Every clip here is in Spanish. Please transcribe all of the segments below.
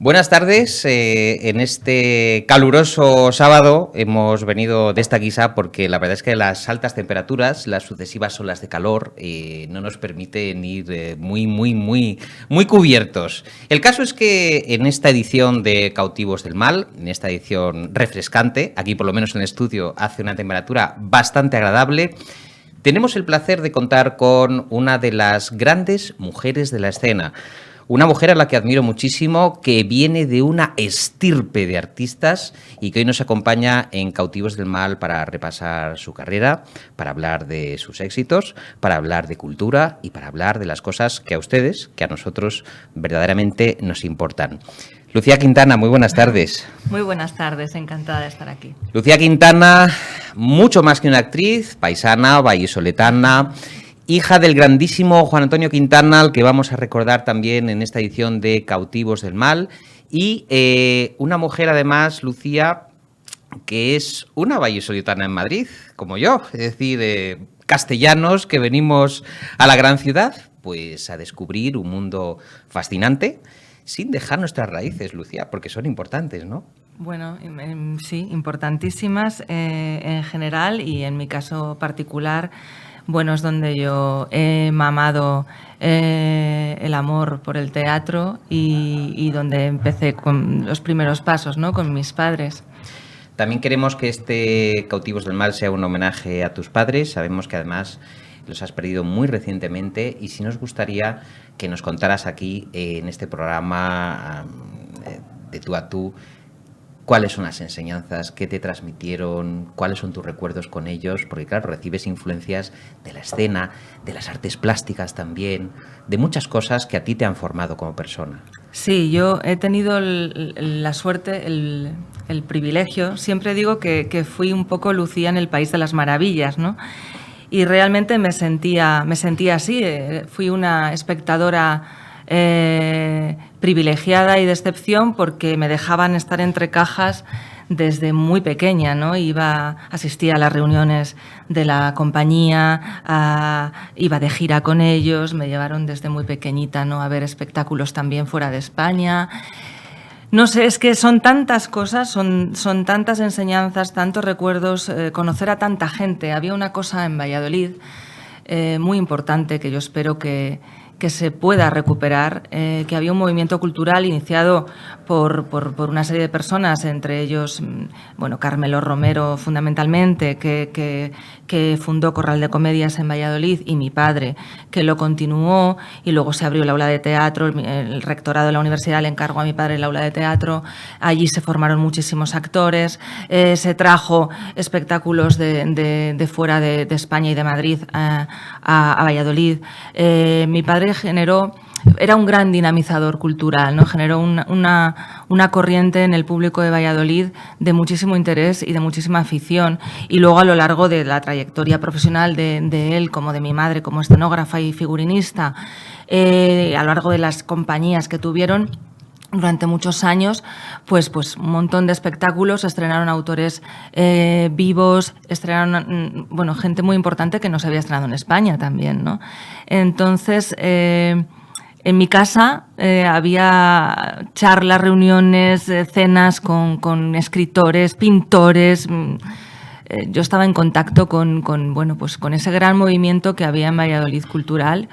Buenas tardes. En este caluroso sábado hemos venido de esta guisa porque la verdad es que las altas temperaturas, las sucesivas olas de calor, no nos permiten ir muy cubiertos. El caso es que en esta edición de Cautivos del Mal, en esta edición refrescante, aquí por lo menos en el estudio hace una temperatura bastante agradable, tenemos el placer de contar con una de las grandes mujeres de la escena. Una mujer a la que admiro muchísimo, que viene de una estirpe de artistas y que hoy nos acompaña en Cautivos del Mal para repasar su carrera, para hablar de sus éxitos, para hablar de cultura y para hablar de las cosas que a ustedes, que a nosotros verdaderamente nos importan. Lucía Quintana, muy buenas tardes. Muy buenas tardes, encantada de estar aquí. Lucía Quintana, mucho más que una actriz, paisana, vallisoletana, hija del grandísimo Juan Antonio Quintana, al que vamos a recordar también en esta edición de Cautivos del Mal, y una mujer además, Lucía, que es una vallisoletana en Madrid, como yo, es decir, castellanos que venimos a la gran ciudad, pues a descubrir un mundo fascinante, sin dejar nuestras raíces, Lucía, porque son importantes, ¿no? Bueno, sí, importantísimas en general y en mi caso particular. Bueno, es donde yo he mamado el amor por el teatro y donde empecé con los primeros pasos, ¿no? Con mis padres. También queremos que este Cautivos del Mal sea un homenaje a tus padres. Sabemos que además los has perdido muy recientemente y sí nos gustaría que nos contaras aquí en este programa de tú a tú cuáles son las enseñanzas, qué te transmitieron, cuáles son tus recuerdos con ellos, porque claro, recibes influencias de la escena, de las artes plásticas también, de muchas cosas que a ti te han formado como persona. Sí, yo he tenido la suerte, el privilegio, siempre digo que fui un poco Lucía en el País de las Maravillas, ¿no? Y realmente me sentía así, fui una espectadora privilegiada y de excepción porque me dejaban estar entre cajas desde muy pequeña, ¿no? Asistía a las reuniones de la compañía, iba de gira con ellos, me llevaron desde muy pequeñita, ¿no? A ver espectáculos también fuera de España. No sé, es que son tantas cosas, son tantas enseñanzas, tantos recuerdos, conocer a tanta gente. Había una cosa en Valladolid muy importante que yo espero que se pueda recuperar, que había un movimiento cultural iniciado por una serie de personas, entre ellos, bueno, Carmelo Romero fundamentalmente, que fundó Corral de Comedias en Valladolid, y mi padre, que lo continuó, y luego se abrió el aula de teatro, el rectorado de la universidad le encargó a mi padre el aula de teatro, allí se formaron muchísimos actores, se trajo espectáculos de fuera de España y de Madrid a Valladolid. Mi padre era un gran dinamizador cultural, ¿no? Generó una corriente en el público de Valladolid de muchísimo interés y de muchísima afición. Y luego, a lo largo de la trayectoria profesional de él, como de mi madre, como escenógrafa y figurinista, a lo largo de las compañías que tuvieron durante muchos años, pues un montón de espectáculos, estrenaron autores vivos, estrenaron, bueno, gente muy importante que no se había estrenado en España también, ¿no? Entonces, en mi casa había charlas, reuniones, cenas con escritores, pintores. Yo estaba en contacto con ese gran movimiento que había en Valladolid cultural.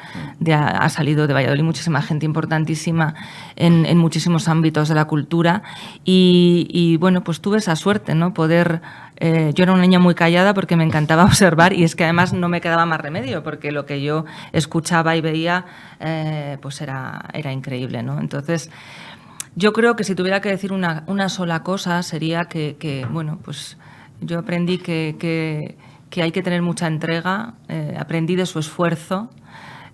Ha salido de Valladolid muchísima gente importantísima en muchísimos ámbitos de la cultura y bueno, pues tuve esa suerte, ¿no? Yo era una niña muy callada porque me encantaba observar y es que además no me quedaba más remedio porque lo que yo escuchaba y veía pues era increíble, ¿no? Entonces, yo creo que si tuviera que decir una sola cosa sería que bueno, pues yo aprendí que hay que tener mucha entrega, aprendí de su esfuerzo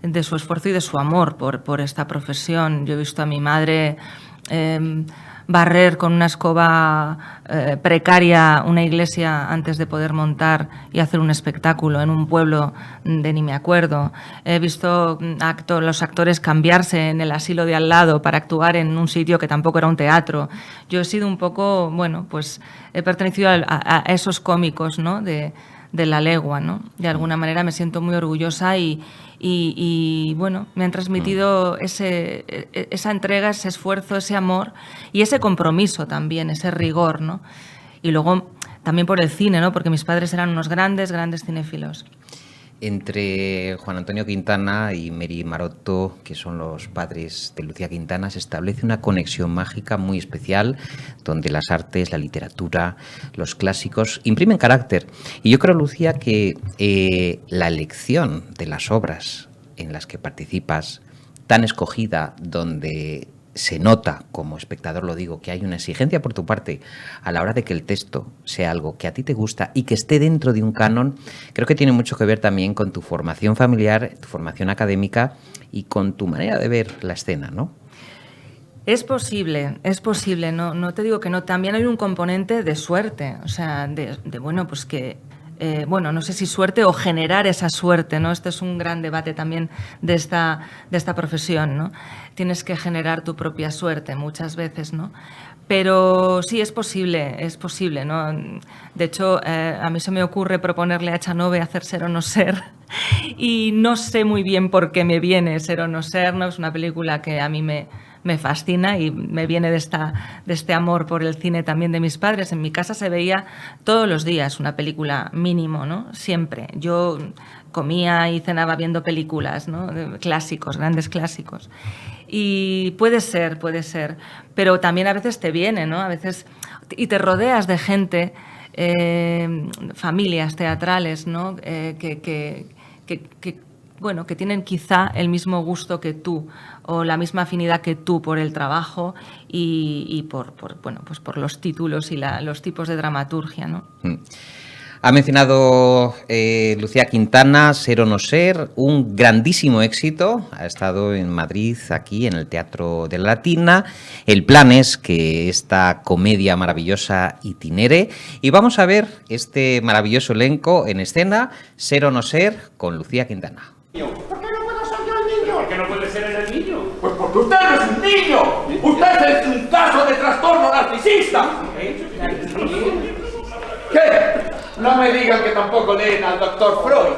y de su amor por esta profesión. Yo he visto a mi madre barrer con una escoba precaria una iglesia antes de poder montar y hacer un espectáculo en un pueblo de ni me acuerdo. He visto los actores cambiarse en el asilo de al lado para actuar en un sitio que tampoco era un teatro. Yo he sido un poco, bueno, pues he pertenecido a esos cómicos, ¿no? de de la legua, ¿no? De alguna manera me siento muy orgullosa y bueno, me han transmitido esa entrega, ese esfuerzo, ese amor y ese compromiso también, ese rigor, ¿no? Y luego también por el cine, ¿no? Porque mis padres eran unos grandes cinéfilos. Entre Juan Antonio Quintana y Mary Maroto, que son los padres de Lucía Quintana, se establece una conexión mágica muy especial donde las artes, la literatura, los clásicos imprimen carácter. Y yo creo, Lucía, que la elección de las obras en las que participas, tan escogida, donde se nota, como espectador lo digo, que hay una exigencia por tu parte a la hora de que el texto sea algo que a ti te gusta y que esté dentro de un canon, creo que tiene mucho que ver también con tu formación familiar, tu formación académica y con tu manera de ver la escena, ¿no? Es posible, no te digo que no, también hay un componente de suerte, o sea, de bueno, pues que bueno, no sé si suerte o generar esa suerte, ¿no? Este es un gran debate también de esta profesión, ¿no? Tienes que generar tu propia suerte muchas veces, ¿no? Pero sí, es posible, ¿no? De hecho, a mí se me ocurre proponerle a Echanove hacer Ser o no ser y no sé muy bien por qué me viene Ser o no ser, ¿no? Es una película que a mí me fascina y me viene de este amor por el cine también de mis padres. En mi casa se veía todos los días una película mínimo, ¿no? Siempre. Yo comía y cenaba viendo películas, ¿no? Clásicos, grandes clásicos. Y puede ser, pero también a veces te viene, ¿no? A veces, y te rodeas de gente, familias teatrales, ¿no? Bueno, que tienen quizá el mismo gusto que tú o la misma afinidad que tú por el trabajo y bueno, pues por los títulos y los tipos de dramaturgia, ¿no? Ha mencionado Lucía Quintana, Ser o no ser, un grandísimo éxito. Ha estado en Madrid, aquí en el Teatro de la Latina. El plan es que esta comedia maravillosa itinere. Y vamos a ver este maravilloso elenco en escena, Ser o no ser, con Lucía Quintana. ¿Por qué no puedo ser yo el niño? ¿Por qué no puede ser el niño? Pues porque usted no es un niño. Usted es un caso de trastorno narcisista. ¿Qué? No me digan que tampoco leen al doctor Freud.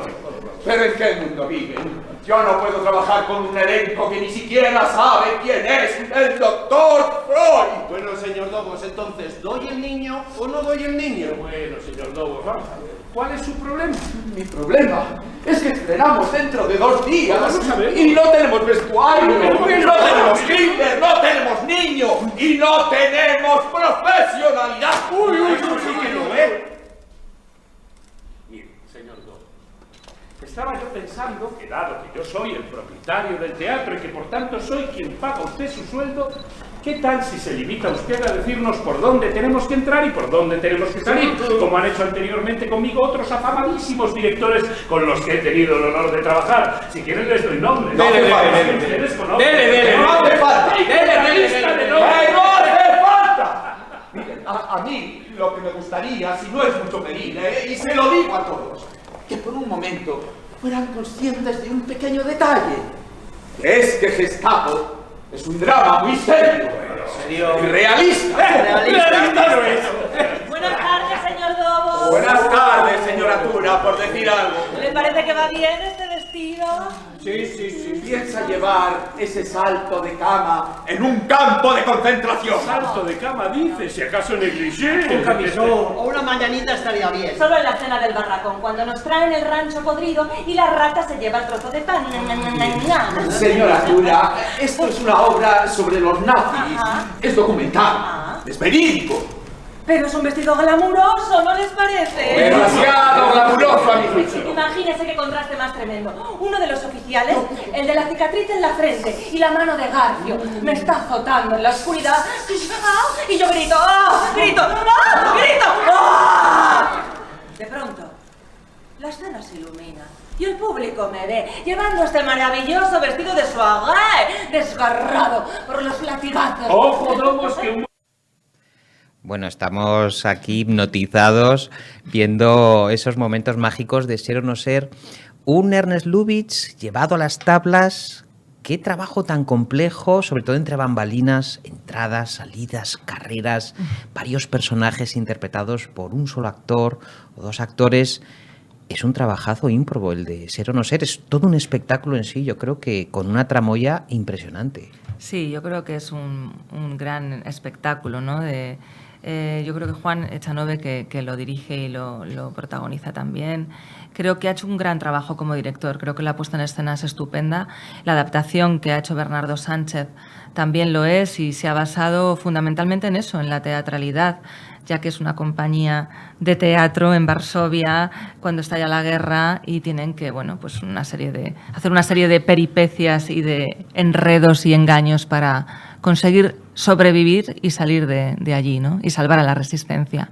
¿Pero en qué mundo viven? Yo no puedo trabajar con un elenco que ni siquiera sabe quién es el doctor Freud. Bueno, señor Lobos, entonces, ¿doy el niño o no doy el niño? Bueno, señor Lobos, vamos a ver. ¿Cuál es su problema? Mi problema es que estrenamos dentro de 2 días Vamos a ver. y no tenemos vestuario, Pero bueno, no tenemos Hitler, no tenemos niño y no tenemos profesionalidad. Uy, eso sí que no, ¿eh? Mire, señor Lobos, estaba yo pensando que dado que yo soy el propietario del teatro y que por tanto soy quien paga a usted su sueldo, ¿qué tal si se limita usted a decirnos por dónde tenemos que entrar y por dónde tenemos que salir? Como han hecho anteriormente conmigo otros afamadísimos directores con los que he tenido el honor de trabajar. Si quieren les doy nombre. Dele, no hace falta. Dele. ¡No hace falta! Miren, a mí lo que me gustaría, si no es mucho pedir, y se lo digo a todos, que por un momento fueran conscientes de un pequeño detalle. Es que Gestapo es un drama muy serio. Y realista. Realista no es. Buenas tardes, señor Dobo. Buenas tardes, señora Tura, por decir algo. ¿Le parece que va bien este vestido? Sí. Piensa llevar ese salto de cama en un campo de concentración. Salto de cama, dice, si acaso negligé. Un camisón o una mañanita estaría bien. Solo en la cena del barracón, cuando nos traen el rancho podrido y la rata se lleva el trozo de pan. Señora Tura, esto es una obra sobre los nazis. Ajá. Es documental. Ajá. Es verídico. Pero es un vestido glamuroso, ¿no les parece? Demasiado glamuroso a mi juicio. Imagínese qué contraste más tremendo. Uno de los oficiales, el de la cicatriz en la frente y la mano de Garfio, me está azotando en la oscuridad. Y yo grito, ¡ah! ¡Grito! ¡ah! ¡Grito! ¡ah! De pronto, la escena se ilumina y el público me ve llevando este maravilloso vestido de soirée, desgarrado por los latigazos. Ojo, Domos, que un... Bueno, estamos aquí hipnotizados viendo esos momentos mágicos de Ser o no ser. Un Ernest Lubitsch llevado a las tablas. Qué trabajo tan complejo, sobre todo entre bambalinas, entradas, salidas, carreras, varios personajes interpretados por un solo actor o 2 actores. es un trabajazo ímprobo el de Ser o no ser. Es todo un espectáculo en sí, yo creo que con una tramoya impresionante. Sí, yo creo que es un gran espectáculo, ¿no? Yo creo que Juan Echanove, que lo dirige y lo protagoniza también, creo que ha hecho un gran trabajo como director. Creo que la puesta en escena es estupenda. La adaptación que ha hecho Bernardo Sánchez también lo es y se ha basado fundamentalmente en eso, en la teatralidad, ya que es una compañía de teatro en Varsovia cuando estalla la guerra y tienen que, bueno, pues hacer una serie de peripecias y de enredos y engaños para conseguir sobrevivir y salir de allí, ¿no? Y salvar a la resistencia.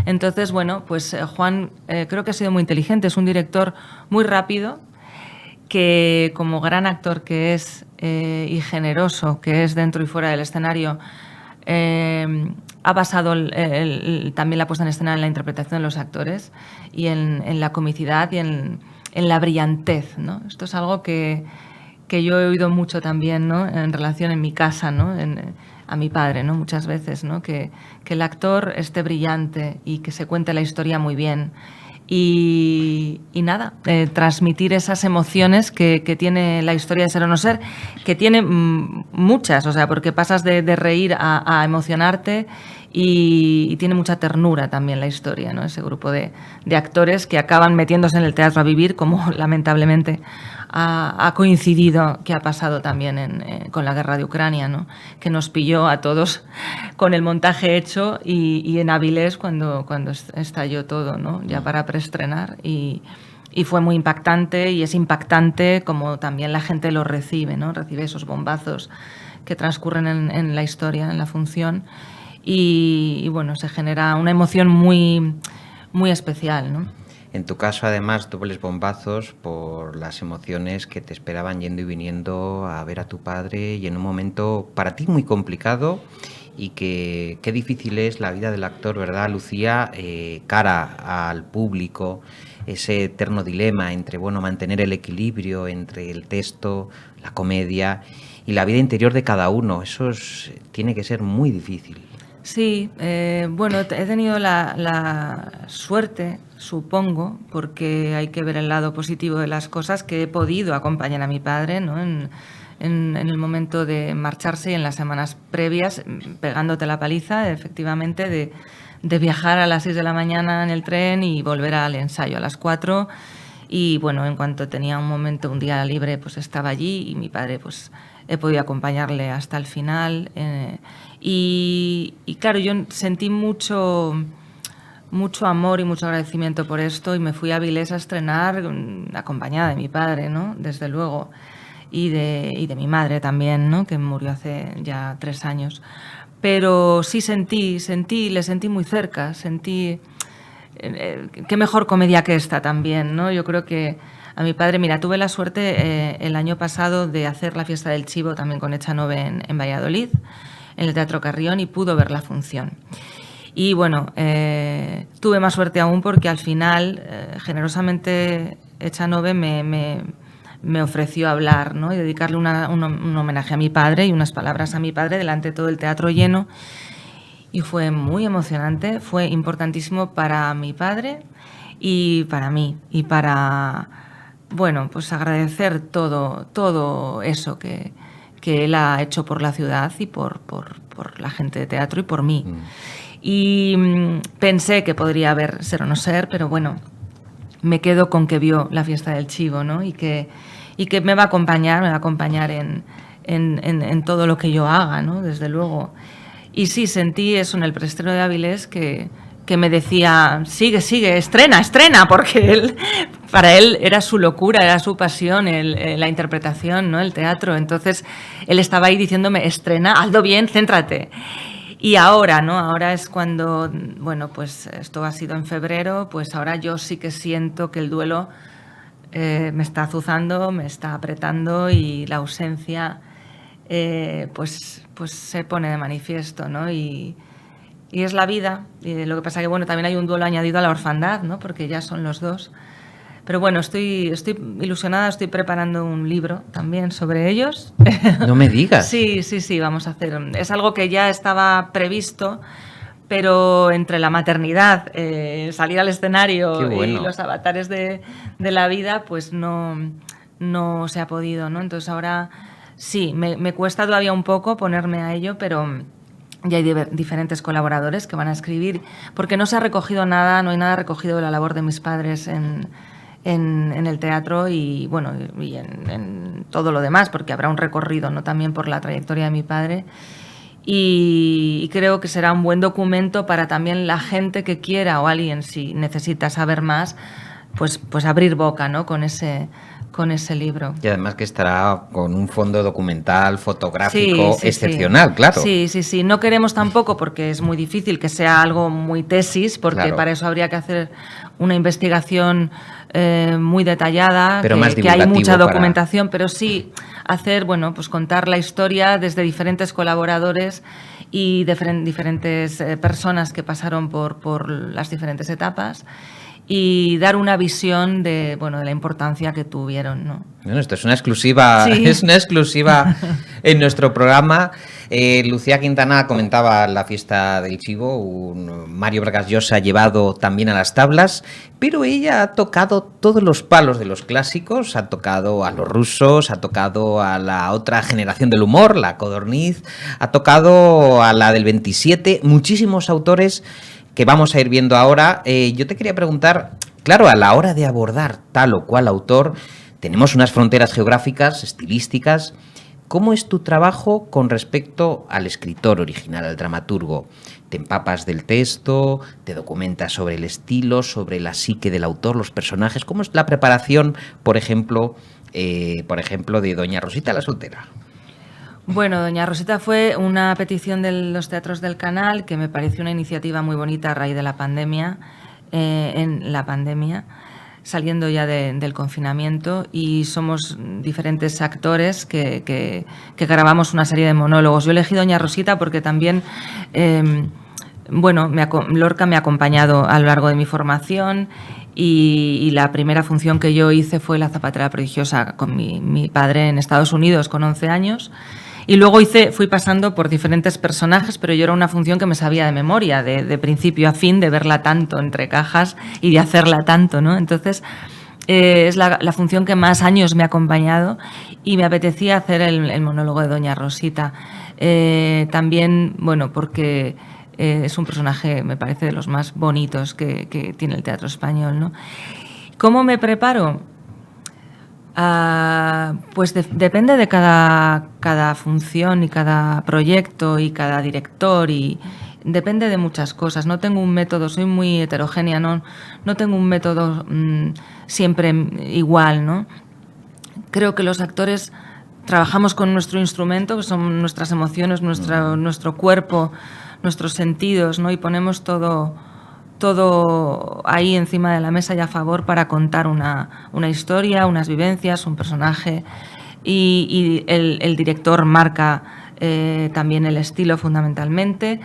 Entonces, bueno, pues Juan creo que ha sido muy inteligente, es un director muy rápido, que como gran actor que es y generoso que es dentro y fuera del escenario, ha basado también la puesta en escena en la interpretación de los actores y en la comicidad y en la brillantez, ¿no? Esto es algo que yo he oído mucho también, ¿no? En relación en mi casa, ¿no? A mi padre, ¿no? Muchas veces, ¿no? Que el actor esté brillante y que se cuente la historia muy bien. Y nada, transmitir esas emociones que tiene la historia de Ser o no ser, que tiene muchas, o sea, porque pasas de reír a emocionarte y tiene mucha ternura también la historia, ¿no? Ese grupo de actores que acaban metiéndose en el teatro a vivir, como lamentablemente ha coincidido que ha pasado también con la guerra de Ucrania, ¿no? Que nos pilló a todos con el montaje hecho y en Avilés cuando estalló todo, ¿no? Ya para preestrenar y fue muy impactante y es impactante como también la gente lo recibe, ¿no? Recibe esos bombazos que transcurren en la historia, en la función y bueno, se genera una emoción muy, muy especial, ¿no? En tu caso, además, dobles bombazos por las emociones que te esperaban yendo y viniendo a ver a tu padre y en un momento para ti muy complicado y que qué difícil es la vida del actor, ¿verdad, Lucía? Cara al público, ese eterno dilema entre, bueno, mantener el equilibrio entre el texto, la comedia y la vida interior de cada uno. Eso tiene que ser muy difícil. Sí, bueno, he tenido la suerte, supongo, porque hay que ver el lado positivo de las cosas, que he podido acompañar a mi padre, ¿no? En el momento de marcharse y en las semanas previas, pegándote la paliza, efectivamente, de viajar a las 6 de la mañana en el tren y volver al ensayo a las 4. Y bueno, en cuanto tenía un día libre, pues estaba allí y mi padre, pues he podido acompañarle hasta el final. Y claro, yo sentí mucho amor y mucho agradecimiento por esto y me fui a Avilés a estrenar acompañada de mi padre, ¿no? Desde luego, y de mi madre también, ¿no? Que murió hace ya 3 años. Pero sí le sentí muy cerca, sentí qué mejor comedia que esta también, ¿no? Yo creo que a mi padre, mira, tuve la suerte el año pasado de hacer la fiesta del Chivo también con Echanove en Valladolid, en el Teatro Carrión, y pudo ver la función. Y bueno, tuve más suerte aún porque al final, generosamente, Echanove me ofreció hablar, ¿no? Y dedicarle un homenaje a mi padre y unas palabras a mi padre delante de todo el teatro lleno. Y fue muy emocionante, fue importantísimo para mi padre y para mí. Y para, bueno, pues agradecer todo eso que él ha hecho por la ciudad y por la gente de teatro y por mí. Y pensé que podría haber Ser o no ser, pero bueno, me quedo con que vio la fiesta del Chivo, ¿no? Y que me va a acompañar en todo lo que yo haga, ¿no? Desde luego. Y sí, sentí eso en el preestreno de Avilés que me decía, sigue, estrena, porque para él era su locura, era su pasión, la interpretación, ¿no? El teatro. Entonces, él estaba ahí diciéndome, estrena, hazlo bien, céntrate. Y ahora, ¿no? Ahora es cuando, bueno, pues esto ha sido en febrero, pues ahora yo sí que siento que el duelo me está azuzando, me está apretando y la ausencia pues se pone de manifiesto, ¿no? Y es la vida. Y lo que pasa que, bueno, también hay un duelo añadido a la orfandad, ¿no? Porque ya son los dos. Pero bueno, estoy ilusionada, estoy preparando un libro también sobre ellos. No me digas. Sí, vamos a hacer. Es algo que ya estaba previsto, Pero entre la maternidad, salir al escenario Qué bueno. y los avatares de la vida, pues no se ha podido, ¿no? Entonces ahora sí, me cuesta todavía un poco ponerme a ello, pero ya hay diferentes colaboradores que van a escribir, porque no se ha recogido nada, no hay nada recogido de la labor de mis padres en el teatro y, bueno, y en todo lo demás, porque habrá un recorrido, ¿no?, también por la trayectoria de mi padre. Y creo que será un buen documento para también la gente que quiera, o alguien, si necesita saber más, pues abrir boca, ¿no?, con ese libro. Y además que estará con un fondo documental, fotográfico, excepcional, sí. claro. Sí. No queremos tampoco, porque es muy difícil que sea algo muy tesis, porque Claro. para eso habría que hacer una investigación muy detallada, Pero más que hay divulgativo mucha para- documentación, pero sí hacer, bueno, pues contar la historia desde diferentes colaboradores y diferentes personas que pasaron por las diferentes etapas, y dar una visión de, bueno, de la importancia que tuvieron, ¿no? Bueno, esto es una exclusiva, Sí. es una exclusiva en nuestro programa. Lucía Quintana comentaba la fiesta del Chivo, un Mario Vargas Llosa llevado también a las tablas, pero ella ha tocado todos los palos de los clásicos, ha tocado a los rusos, ha tocado a la otra generación del humor, la Codorniz, ha tocado a la del 27, muchísimos autores que vamos a ir viendo ahora. Yo te quería preguntar, claro, a la hora de abordar tal o cual autor, tenemos unas fronteras geográficas, estilísticas. ¿Cómo es tu trabajo con respecto al escritor original, al dramaturgo? ¿Te empapas del texto? ¿Te documentas sobre el estilo, sobre la psique del autor, los personajes? ¿Cómo es la preparación, por ejemplo, de Doña Rosita la soltera? Bueno, Doña Rosita fue una petición de los teatros del canal, que me pareció una iniciativa muy bonita a raíz de la pandemia, saliendo ya del confinamiento, y somos diferentes actores que grabamos una serie de monólogos. Yo elegí Doña Rosita porque también, bueno, Lorca me ha acompañado a lo largo de mi formación, y la primera función que yo hice fue La zapatera prodigiosa con mi padre en Estados Unidos con 11 años. Y luego fui pasando por diferentes personajes, pero yo era una función que me sabía de memoria, de principio a fin, de verla tanto entre cajas y de hacerla tanto, ¿no? Entonces, es la función que más años me ha acompañado, y me apetecía hacer el monólogo de Doña Rosita. También, bueno, porque es un personaje, me parece, de los más bonitos que tiene el teatro español, ¿no? ¿Cómo me preparo? Pues depende de cada función y cada proyecto y cada director, y depende de muchas cosas. No tengo un método, soy muy heterogénea, no tengo un método siempre igual, ¿no? Creo que los actores trabajamos con nuestro instrumento, que son nuestras emociones, nuestro cuerpo, nuestros sentidos, ¿no? Y ponemos todo ahí encima de la mesa y a favor para contar una historia, unas vivencias, un personaje, y el director marca también el estilo fundamentalmente,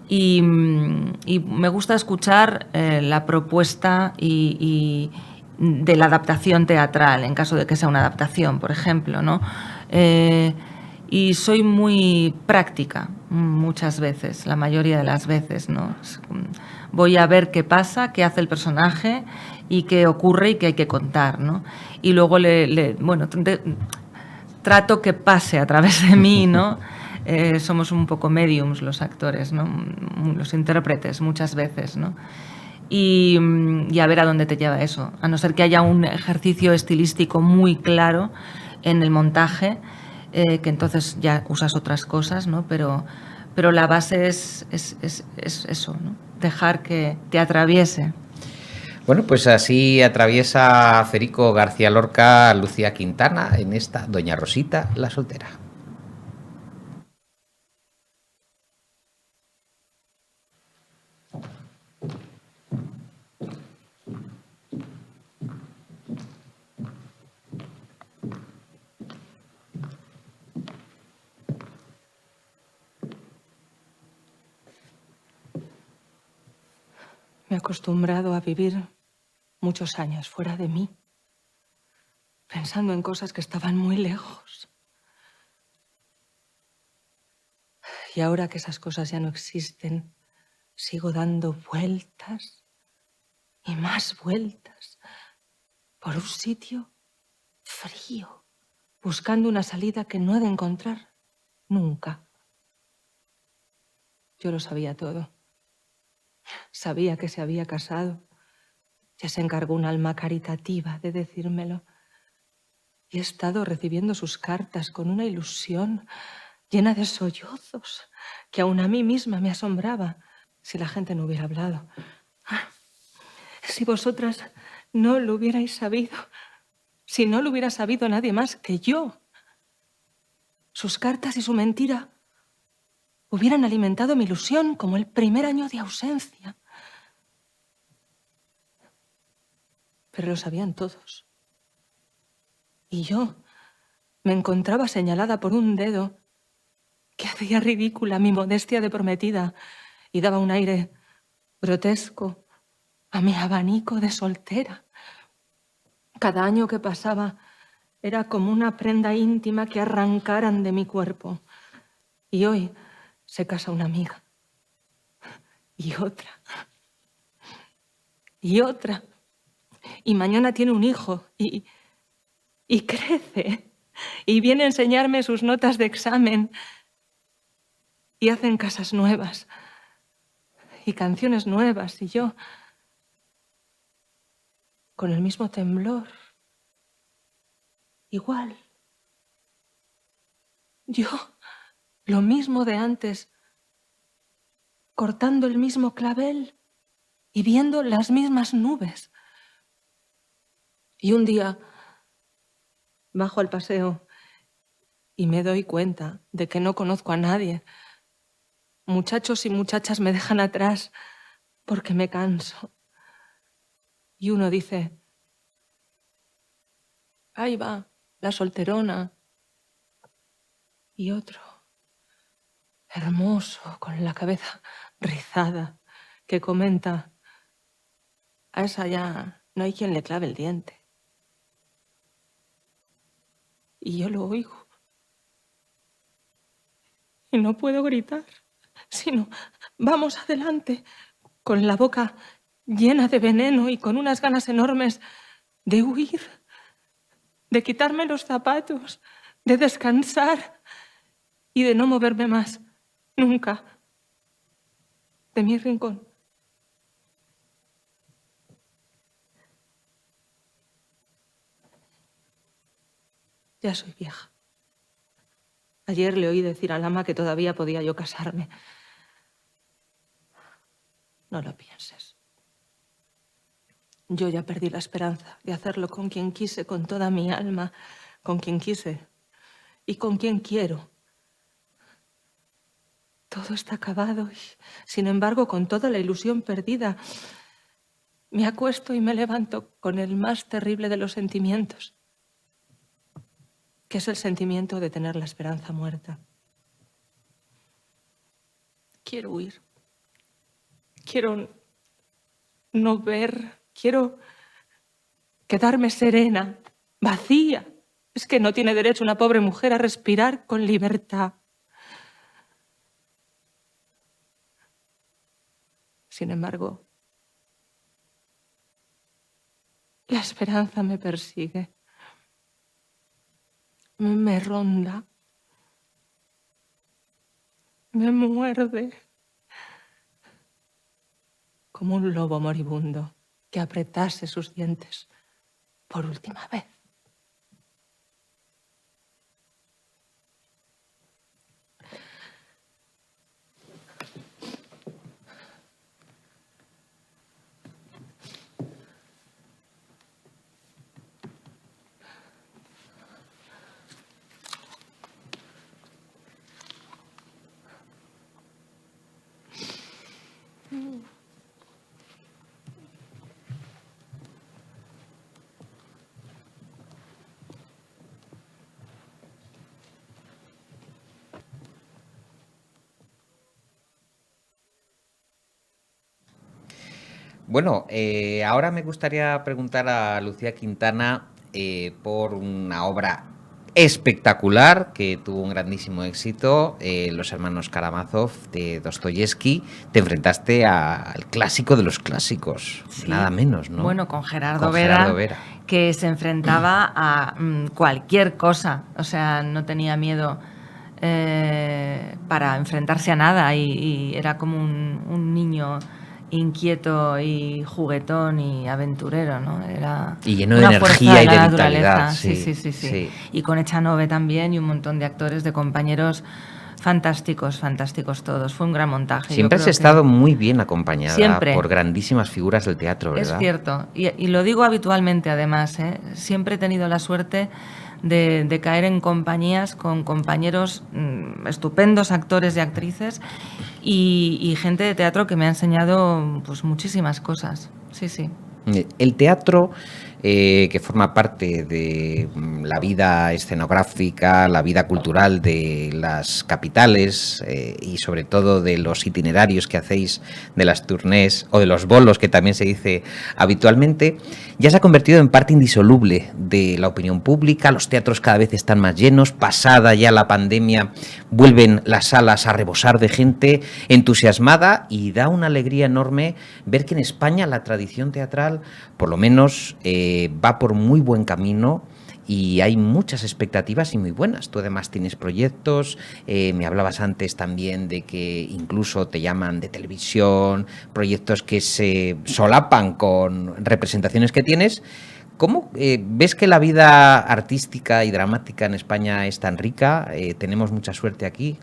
y me gusta escuchar la propuesta y de la adaptación teatral, en caso de que sea una adaptación, por ejemplo, ¿no? Y soy muy práctica muchas veces, la mayoría de las veces, ¿no? Voy a ver qué pasa, qué hace el personaje y qué ocurre y qué hay que contar, ¿no? Y luego trato que pase a través de mí, ¿no? Somos un poco mediums los actores, ¿no? Los intérpretes muchas veces, ¿no? Y a ver a dónde te lleva eso, a no ser que haya un ejercicio estilístico muy claro en el montaje, que entonces ya usas otras cosas, ¿no? Pero la base es eso, ¿no? Dejar que te atraviese. Bueno, pues así atraviesa Federico García Lorca a Lucía Quintana en esta Doña Rosita la soltera. Me he acostumbrado a vivir muchos años fuera de mí, pensando en cosas que estaban muy lejos. Y ahora que esas cosas ya no existen, sigo dando vueltas y más vueltas por un sitio frío, buscando una salida que no he de encontrar nunca. Yo lo sabía todo. Sabía que se había casado. Ya se encargó un alma caritativa de decírmelo. Y he estado recibiendo sus cartas con una ilusión llena de sollozos que aún a mí misma me asombraba si la gente no hubiera hablado. Si vosotras no lo hubierais sabido, si no lo hubiera sabido nadie más que yo, sus cartas y su mentira hubieran alimentado mi ilusión como el primer año de ausencia. Pero lo sabían todos. Y yo me encontraba señalada por un dedo que hacía ridícula mi modestia de prometida y daba un aire grotesco a mi abanico de soltera. Cada año que pasaba era como una prenda íntima que arrancaran de mi cuerpo. Y hoy se casa una amiga. Y otra. Y otra. Y mañana tiene un hijo. Y crece. Y viene a enseñarme sus notas de examen. Y hacen casas nuevas. Y canciones nuevas. Y yo, con el mismo temblor. Igual. Yo, lo mismo de antes, cortando el mismo clavel y viendo las mismas nubes. Y un día bajo al paseo y me doy cuenta de que no conozco a nadie. Muchachos y muchachas me dejan atrás porque me canso. Y uno dice, ahí va, la solterona. Y otro, hermoso, con la cabeza rizada, que comenta, a esa ya no hay quien le clave el diente. Y yo lo oigo. Y no puedo gritar, sino, vamos adelante, con la boca llena de veneno y con unas ganas enormes de huir, de quitarme los zapatos, de descansar y de no moverme más, nunca, de mi rincón. Ya soy vieja. Ayer le oí decir al ama que todavía podía yo casarme. No lo pienses. Yo ya perdí la esperanza de hacerlo con quien quise, con toda mi alma, con quien quise y con quien quiero. Todo está acabado y, sin embargo, con toda la ilusión perdida, me acuesto y me levanto con el más terrible de los sentimientos, que es el sentimiento de tener la esperanza muerta. Quiero huir. Quiero no ver. Quiero quedarme serena, vacía. Es que no tiene derecho una pobre mujer a respirar con libertad. Sin embargo, la esperanza me persigue, me ronda, me muerde, como un lobo moribundo que apretase sus dientes por última vez. Bueno, ahora me gustaría preguntar a Lucía Quintana por una obra espectacular que tuvo un grandísimo éxito, Los hermanos Karamazov de Dostoyevsky. Te enfrentaste al clásico de los clásicos, Sí. nada menos, ¿no? Bueno, con Gerardo Con Vera, Gerardo Vera. que se enfrentaba a cualquier cosa, o sea, no tenía miedo para enfrentarse a nada y era como un niño inquieto y juguetón y aventurero, ¿no? Era Y lleno de una energía fuerza y de la vitalidad, naturaleza. sí, Sí. sí. Y con Echanove también y un montón de actores, de compañeros fantásticos todos. Fue un gran montaje. Siempre Yo has creo estado que muy bien acompañada Siempre. por grandísimas figuras del teatro, ¿verdad? es cierto, y lo digo habitualmente además, ¿eh? Siempre he tenido la suerte de caer en compañías con compañeros estupendos, actores y actrices, y gente de teatro que me ha enseñado pues muchísimas cosas. Sí. El teatro, que forma parte de la vida escenográfica, la vida cultural de las capitales y sobre todo de los itinerarios que hacéis, de las tournées o de los bolos, que también se dice habitualmente, ya se ha convertido en parte indisoluble de la opinión pública. Los teatros cada vez están más llenos. Pasada ya la pandemia, vuelven las salas a rebosar de gente entusiasmada, y da una alegría enorme ver que en España la tradición teatral, por lo menos, va por muy buen camino. Y hay muchas expectativas y muy buenas. Tú además tienes proyectos, me hablabas antes también de que incluso te llaman de televisión, proyectos que se solapan con representaciones que tienes. ¿Cómo ves que la vida artística y dramática en España es tan rica? ¿Tenemos mucha suerte aquí?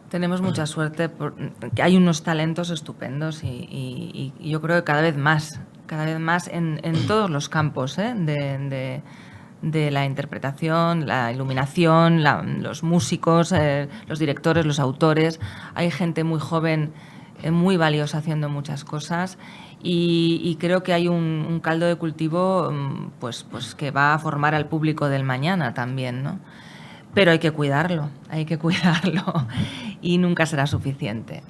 Tenemos mucha suerte, porque hay unos talentos estupendos y yo creo que cada vez más en todos los campos, de la interpretación, la iluminación, los músicos, los directores, los autores. Hay gente muy joven, muy valiosa haciendo muchas cosas, y creo que hay un caldo de cultivo pues que va a formar al público del mañana también, ¿no? Pero hay que cuidarlo y nunca será suficiente.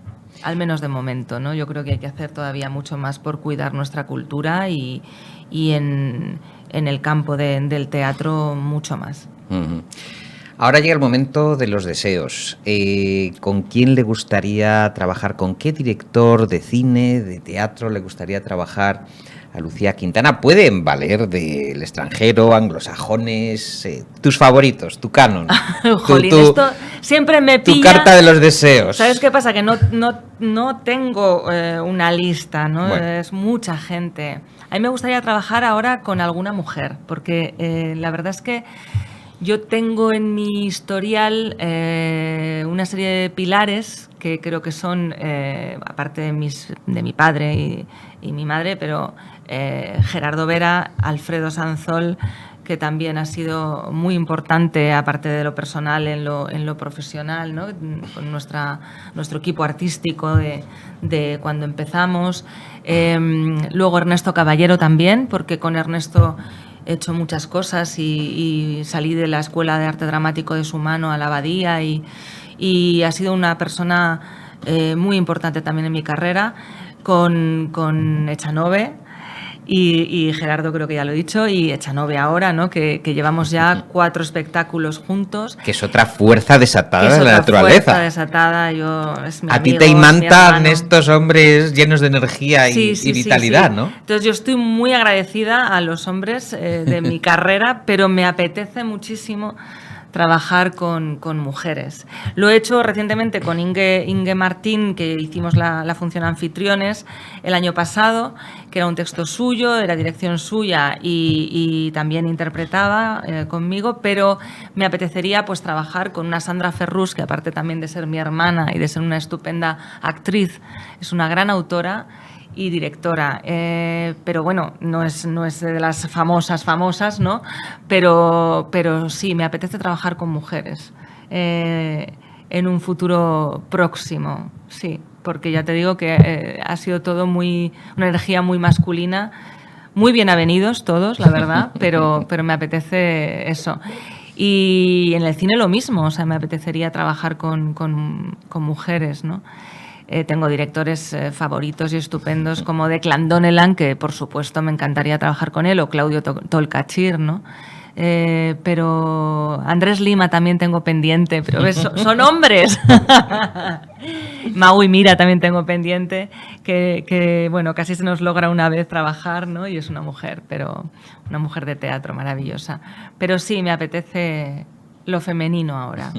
Al menos de momento, ¿no? Yo creo que hay que hacer todavía mucho más por cuidar nuestra cultura y en el campo del teatro mucho más. Uh-huh. Ahora llega el momento de los deseos. ¿Con quién le gustaría trabajar? ¿Con qué director de cine, de teatro le gustaría trabajar a Lucía Quintana? Pueden valer del extranjero, anglosajones, tus favoritos, tu canon. Jolín, esto siempre me pilla. Tu carta de los deseos. ¿Sabes qué pasa? Que no tengo una lista, ¿no? Bueno. Es mucha gente. A mí me gustaría trabajar ahora con alguna mujer, porque la verdad es que yo tengo en mi historial una serie de pilares que creo que son, aparte de mi padre y mi madre, pero Gerardo Vera, Alfredo Sanzol, que también ha sido muy importante, aparte de lo personal, en lo profesional, ¿no? Con nuestro equipo artístico de cuando empezamos. Luego Ernesto Caballero también, porque con Ernesto he hecho muchas cosas y salí de la Escuela de Arte Dramático de su mano a la Abadía y ha sido una persona muy importante también en mi carrera, con Echanove y Gerardo, creo que ya lo he dicho, y Echanove ahora, ¿no? Que llevamos ya 4 espectáculos juntos. Que es otra fuerza desatada Es de la otra naturaleza. fuerza desatada, es mi A ti amigo, te es mi imantan hermano. estos hombres llenos de energía y vitalidad, sí. ¿no? Entonces yo estoy muy agradecida a los hombres de mi carrera, pero me apetece muchísimo trabajar con mujeres. Lo he hecho recientemente con Inge Martín, que hicimos la función Anfitriones el año pasado, que era un texto suyo, era dirección suya y también interpretaba conmigo, pero me apetecería pues trabajar con una Sandra Ferrús, que aparte también de ser mi hermana y de ser una estupenda actriz, es una gran autora y directora, pero bueno, no es de las famosas, ¿no? Pero sí, me apetece trabajar con mujeres en un futuro próximo, sí, porque ya te digo que ha sido todo una energía muy masculina, muy bien avenidos todos, la verdad, pero me apetece eso. Y en el cine lo mismo, o sea, me apetecería trabajar con mujeres, ¿no? Tengo directores favoritos y estupendos como Declan Donnellan, que por supuesto me encantaría trabajar con él, o Claudio Tolcachir, ¿no? pero Andrés Lima también tengo pendiente, pero ves, son hombres. Mau y Mira también tengo pendiente, que bueno, casi se nos logra una vez trabajar, ¿no? Y es una mujer, pero una mujer de teatro maravillosa. Pero sí, me apetece lo femenino ahora.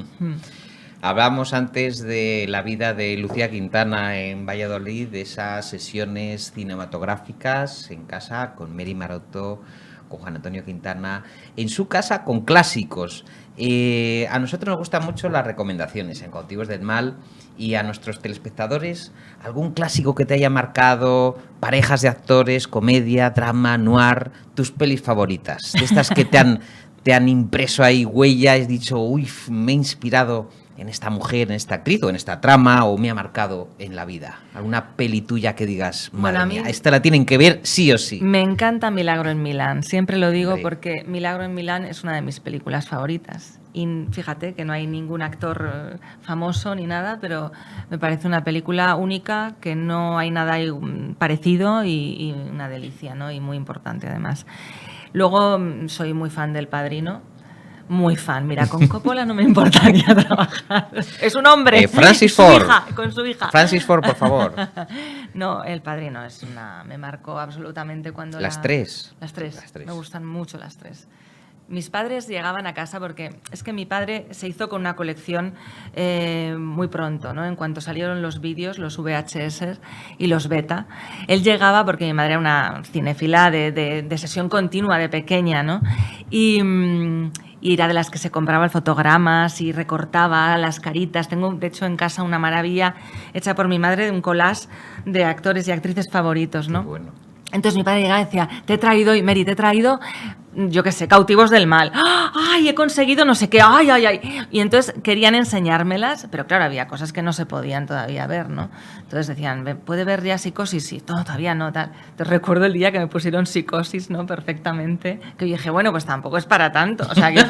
Hablamos antes de la vida de Lucía Quintana en Valladolid, de esas sesiones cinematográficas en casa con Mary Maroto, con Juan Antonio Quintana, en su casa con clásicos. A nosotros nos gustan mucho las recomendaciones en Cautivos del Mal, y a nuestros telespectadores, algún clásico que te haya marcado, parejas de actores, comedia, drama, noir, tus pelis favoritas, de estas que te han impreso ahí huella, has dicho, uy, me he inspirado en esta mujer, en esta actriz o en esta trama, o me ha marcado en la vida. ¿Alguna peli tuya que digas, madre mía, esta la tienen que ver sí o sí? Me encanta Milagro en Milán, siempre lo digo porque Milagro en Milán es una de mis películas favoritas. Y fíjate que no hay ningún actor famoso ni nada, pero me parece una película única, que no hay nada parecido y una delicia, ¿no? Y muy importante además. Luego soy muy fan del Padrino. Muy fan. Mira, con Coppola no me importaría trabajar. Es un hombre. Francis Ford. Con su hija. Francis Ford, por favor. No, El Padrino me marcó absolutamente cuando Las tres. Las tres. Me gustan mucho las tres. Mis padres llegaban a casa porque es que mi padre se hizo con una colección muy pronto, ¿no? En cuanto salieron los vídeos, los VHS y los beta, él llegaba porque mi madre era una cinéfila de sesión continua de pequeña, ¿no? Y era de las que se compraba fotogramas y recortaba las caritas. Tengo, de hecho, en casa una maravilla hecha por mi madre de un collage de actores y actrices favoritos, ¿no? Qué bueno. Entonces mi padre llegaba y decía, te he traído, y Mary, te he traído, yo qué sé, Cautivos del Mal. ¡Ay, he conseguido no sé qué! ¡Ay, ay, ay! Y entonces querían enseñármelas, pero claro, había cosas que no se podían todavía ver, ¿no? Entonces decían, ¿puede ver ya Psicosis? Sí, todavía no, tal. Entonces recuerdo el día que me pusieron Psicosis, ¿no? Perfectamente. Que yo dije, bueno, pues tampoco es para tanto. O sea, que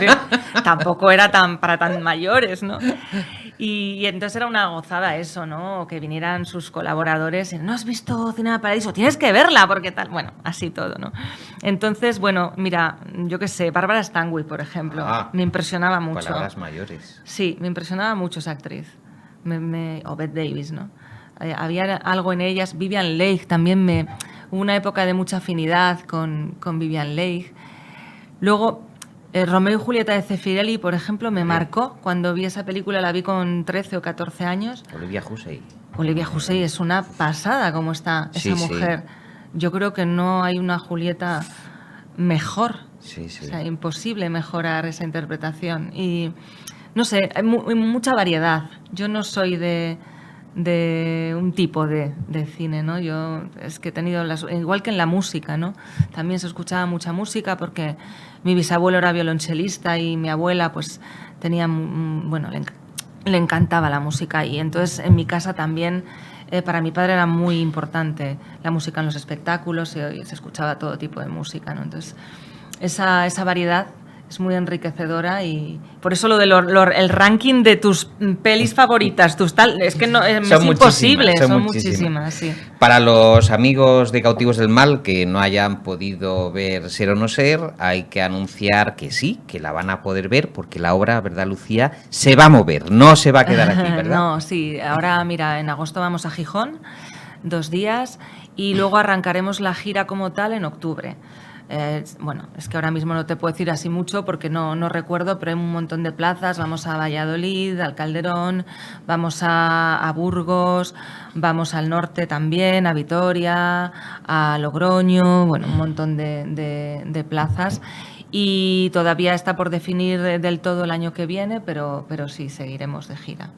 tampoco era para tan mayores, ¿no? Y entonces era una gozada eso, ¿no? Que vinieran sus colaboradores y, ¿no has visto Cinema Paradiso? Tienes que verla, porque tal. Bueno, así todo, ¿no? Entonces, bueno, mira, yo qué sé, Bárbara Stanwyck, por ejemplo, me impresionaba mucho. Palabras mayores. Sí, me impresionaba mucho esa actriz. O Bette Davis, ¿no? Había algo en ellas. Vivien Leigh también hubo una época de mucha afinidad con Vivien Leigh. Luego, Romeo y Julieta de Zeffirelli, por ejemplo, me marcó. Cuando vi esa película, la vi con 13 o 14 años. Olivia Hussey. Olivia Hussey es una pasada como está esa mujer. Sí. Yo creo que no hay una Julieta mejor. Sí, sí. O sea, imposible mejorar esa interpretación. Y, no sé, hay mucha variedad. Yo no soy de un tipo de cine, ¿no? Yo es que he tenido, igual que en la música, ¿no? También se escuchaba mucha música porque mi bisabuelo era violonchelista y mi abuela pues tenía, bueno, le encantaba la música, y entonces en mi casa también para mi padre era muy importante la música en los espectáculos, y se escuchaba todo tipo de música, ¿no? Entonces esa variedad es muy enriquecedora, y por eso lo de el ranking de tus pelis favoritas, tus tal, es que no es imposible, son muchísimas, sí. Para los amigos de Cautivos del Mal que no hayan podido ver Ser o no ser, hay que anunciar que sí, que la van a poder ver, porque la obra, ¿verdad, Lucía?, se va a mover, no se va a quedar aquí, ¿verdad? No, sí, ahora mira, en agosto vamos a Gijón, 2 días, y luego arrancaremos la gira como tal en octubre. Bueno, es que ahora mismo no te puedo decir así mucho porque no recuerdo, pero hay un montón de plazas. Vamos a Valladolid, al Calderón, vamos a Burgos, vamos al norte también, a Vitoria, a Logroño, bueno, un montón de plazas. Y todavía está por definir del todo el año que viene, pero sí, seguiremos de gira.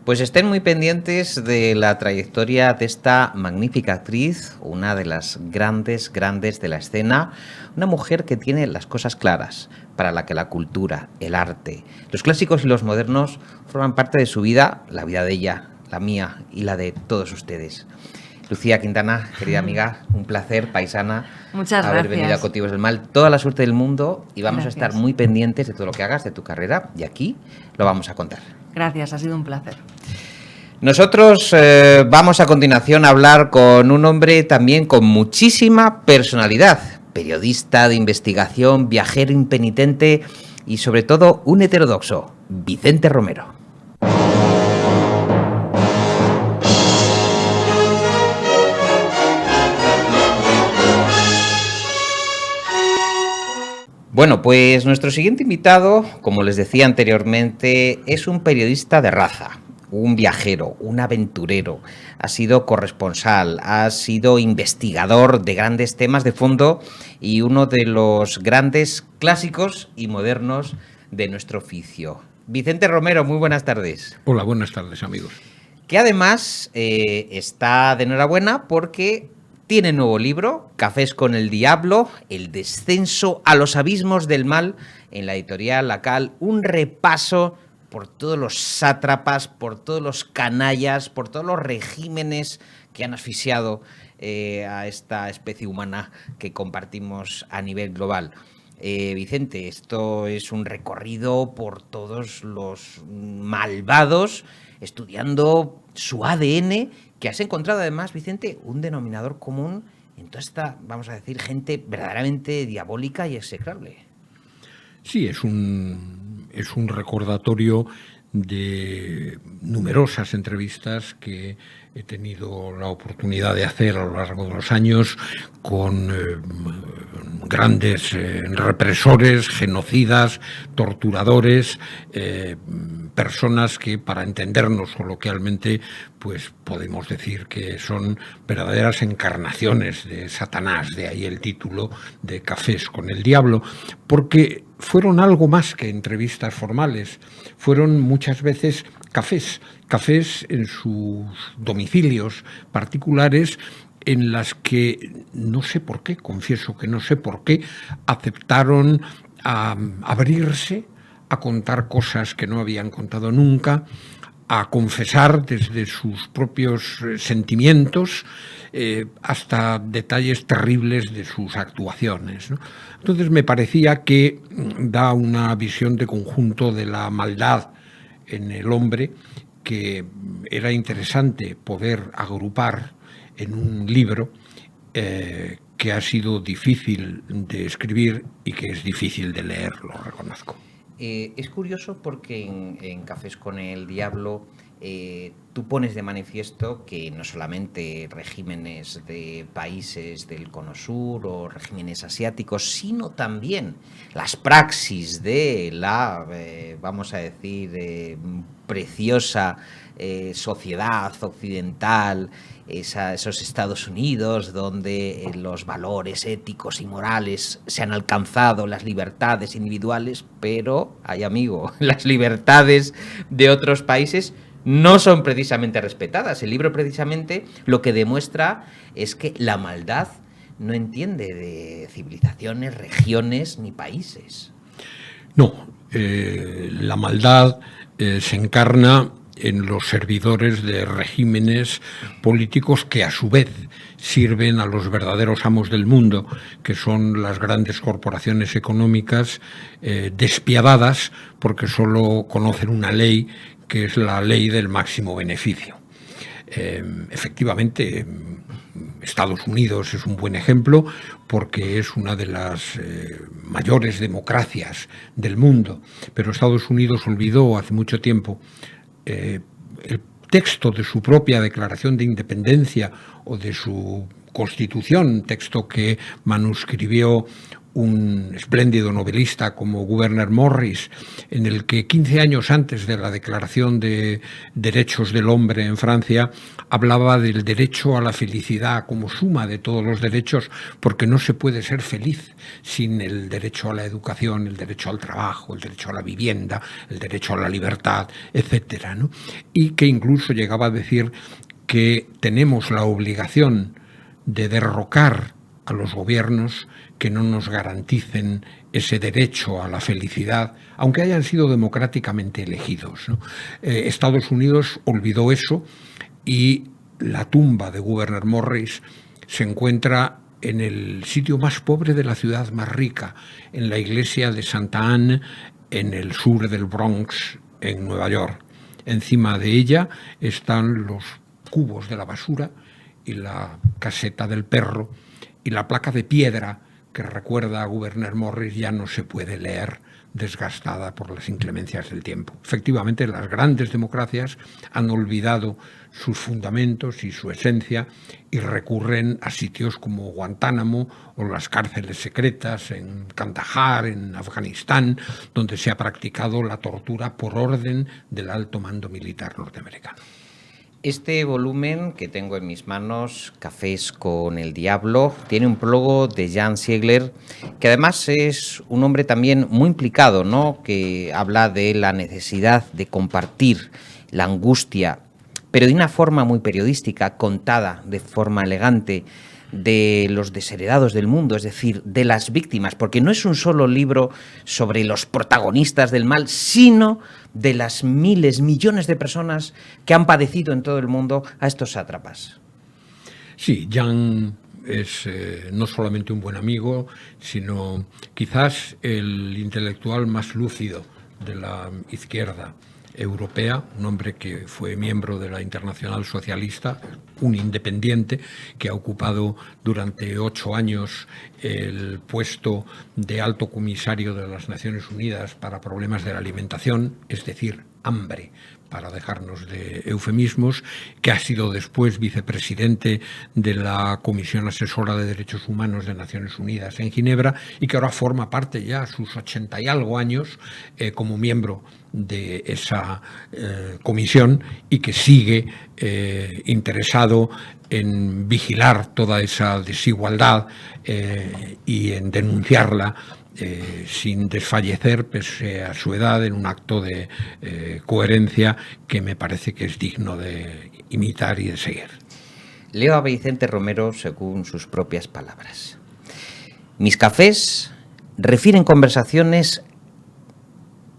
Pues estén muy pendientes de la trayectoria de esta magnífica actriz, una de las grandes de la escena, una mujer que tiene las cosas claras, para la que la cultura, el arte, los clásicos y los modernos forman parte de su vida, la vida de ella, la mía y la de todos ustedes. Lucía Quintana, querida amiga, un placer, paisana. Muchas haber gracias. Venido a Cautivos del Mal. Toda la suerte del mundo, y vamos Gracias. a estar muy pendientes de todo lo que hagas, de tu carrera, y aquí lo vamos a contar. Gracias, ha sido un placer. Nosotros vamos a continuación a hablar con un hombre también con muchísima personalidad, periodista de investigación, viajero impenitente y sobre todo un heterodoxo, Vicente Romero. Bueno, pues nuestro siguiente invitado, como les decía anteriormente, es un periodista de raza, un viajero, un aventurero, ha sido corresponsal, ha sido investigador de grandes temas de fondo y uno de los grandes clásicos y modernos de nuestro oficio. Vicente Romero, muy buenas tardes. Hola, buenas tardes, amigos. Que además está de enhorabuena porque tiene nuevo libro, Cafés con el Diablo, el descenso a los abismos del mal, en la editorial Lacal, un repaso por todos los sátrapas, por todos los canallas, por todos los regímenes que han asfixiado a esta especie humana que compartimos a nivel global. Vicente, esto es un recorrido por todos los malvados, estudiando su ADN, que has encontrado además, Vicente, un denominador común en toda esta, vamos a decir, gente verdaderamente diabólica y execrable. Sí, es un recordatorio de numerosas entrevistas que he tenido la oportunidad de hacer a lo largo de los años con grandes represores, genocidas, torturadores, personas que, para entendernos coloquialmente, pues podemos decir que son verdaderas encarnaciones de Satanás, de ahí el título de Cafés con el Diablo, porque fueron algo más que entrevistas formales, fueron muchas veces cafés en sus domicilios particulares, en las que, no sé por qué, confieso que no sé por qué, aceptaron a abrirse, a contar cosas que no habían contado nunca, a confesar desde sus propios sentimientos hasta detalles terribles de sus actuaciones, ¿no? Entonces me parecía que da una visión de conjunto de la maldad en el hombre que era interesante poder agrupar en un libro que ha sido difícil de escribir y que es difícil de leer, lo reconozco. Es curioso porque en Cafés con el Diablo tú pones de manifiesto que no solamente regímenes de países del Cono Sur o regímenes asiáticos, sino también las praxis de la, vamos a decir, preciosa sociedad occidental, esos Estados Unidos donde los valores éticos y morales se han alcanzado, las libertades individuales, pero, ay amigo, las libertades de otros países no son precisamente respetadas. El libro precisamente lo que demuestra es que la maldad no entiende de civilizaciones, regiones ni países. No, la maldad se encarna en los servidores de regímenes políticos que a su vez sirven a los verdaderos amos del mundo, que son las grandes corporaciones económicas despiadadas porque solo conocen una ley, que es la ley del máximo beneficio. Efectivamente, Estados Unidos es un buen ejemplo porque es una de las mayores democracias del mundo, pero Estados Unidos olvidó hace mucho tiempo el texto de su propia Declaración de Independencia o de su Constitución, texto que manuscribió un espléndido novelista como Gouverneur Morris, en el que 15 años antes de la Declaración de Derechos del Hombre en Francia hablaba del derecho a la felicidad como suma de todos los derechos, porque no se puede ser feliz sin el derecho a la educación, el derecho al trabajo, el derecho a la vivienda, el derecho a la libertad, etcétera, ¿no? Y que incluso llegaba a decir que tenemos la obligación de derrocar a los gobiernos que no nos garanticen ese derecho a la felicidad, aunque hayan sido democráticamente elegidos, ¿no? Estados Unidos olvidó eso y la tumba de Gouverneur Morris se encuentra en el sitio más pobre de la ciudad más rica, en la iglesia de Santa Anne, en el sur del Bronx, en Nueva York. Encima de ella están los cubos de la basura y la caseta del perro y la placa de piedra que recuerda a Gouverneur Morris ya no se puede leer desgastada por las inclemencias del tiempo. Efectivamente, las grandes democracias han olvidado sus fundamentos y su esencia y recurren a sitios como Guantánamo o las cárceles secretas en Kandahar, en Afganistán, donde se ha practicado la tortura por orden del alto mando militar norteamericano. Este volumen que tengo en mis manos, Cafés con el Diablo, tiene un prólogo de Jan Ziegler, que además es un hombre también muy implicado, ¿no?, que habla de la necesidad de compartir la angustia, pero de una forma muy periodística, contada de forma elegante, de los desheredados del mundo, es decir, de las víctimas, porque no es un solo libro sobre los protagonistas del mal, sino de las miles, millones de personas que han padecido en todo el mundo a estos sátrapas. Sí, Jan es no solamente un buen amigo, sino quizás el intelectual más lúcido de la izquierda europea, un hombre que fue miembro de la Internacional Socialista, un independiente que ha ocupado durante 8 años el puesto de alto comisario de las Naciones Unidas para problemas de la alimentación, es decir, hambre, para dejarnos de eufemismos, que ha sido después vicepresidente de la Comisión Asesora de Derechos Humanos de Naciones Unidas en Ginebra y que ahora forma parte ya a sus 80 y algo años como miembro de esa comisión y que sigue interesado en vigilar toda esa desigualdad y en denunciarla sin desfallecer, pese a su edad, en un acto de coherencia que me parece que es digno de imitar y de seguir. Leo a Vicente Romero según sus propias palabras. Mis cafés refieren conversaciones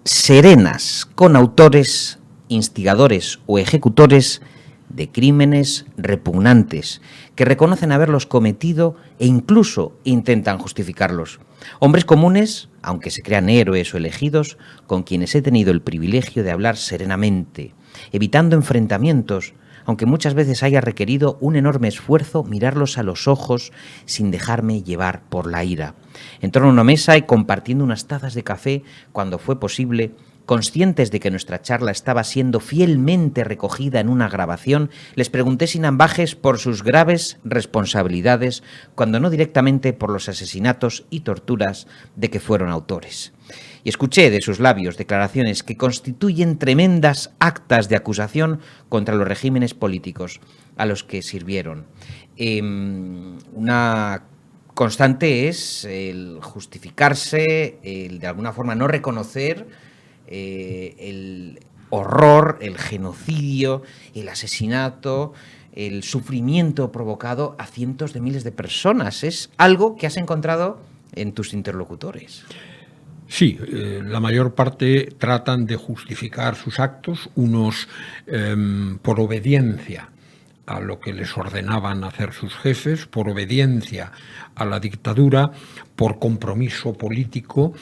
serenas con autores, instigadores o ejecutores de crímenes repugnantes que reconocen haberlos cometido e incluso intentan justificarlos. Hombres comunes, aunque se crean héroes o elegidos, con quienes he tenido el privilegio de hablar serenamente, evitando enfrentamientos, aunque muchas veces haya requerido un enorme esfuerzo mirarlos a los ojos sin dejarme llevar por la ira. En torno a una mesa y compartiendo unas tazas de café cuando fue posible, conscientes de que nuestra charla estaba siendo fielmente recogida en una grabación, les pregunté sin ambages por sus graves responsabilidades, cuando no directamente por los asesinatos y torturas de que fueron autores. Y escuché de sus labios declaraciones que constituyen tremendas actas de acusación contra los regímenes políticos a los que sirvieron. Una constante es el justificarse, el de alguna forma no reconocer el horror, el genocidio, el asesinato, el sufrimiento provocado a cientos de miles de personas. Es algo que has encontrado en tus interlocutores. Sí, la mayor parte tratan de justificar sus actos, unos por obediencia a lo que les ordenaban hacer sus jefes, por obediencia a la dictadura, por compromiso político.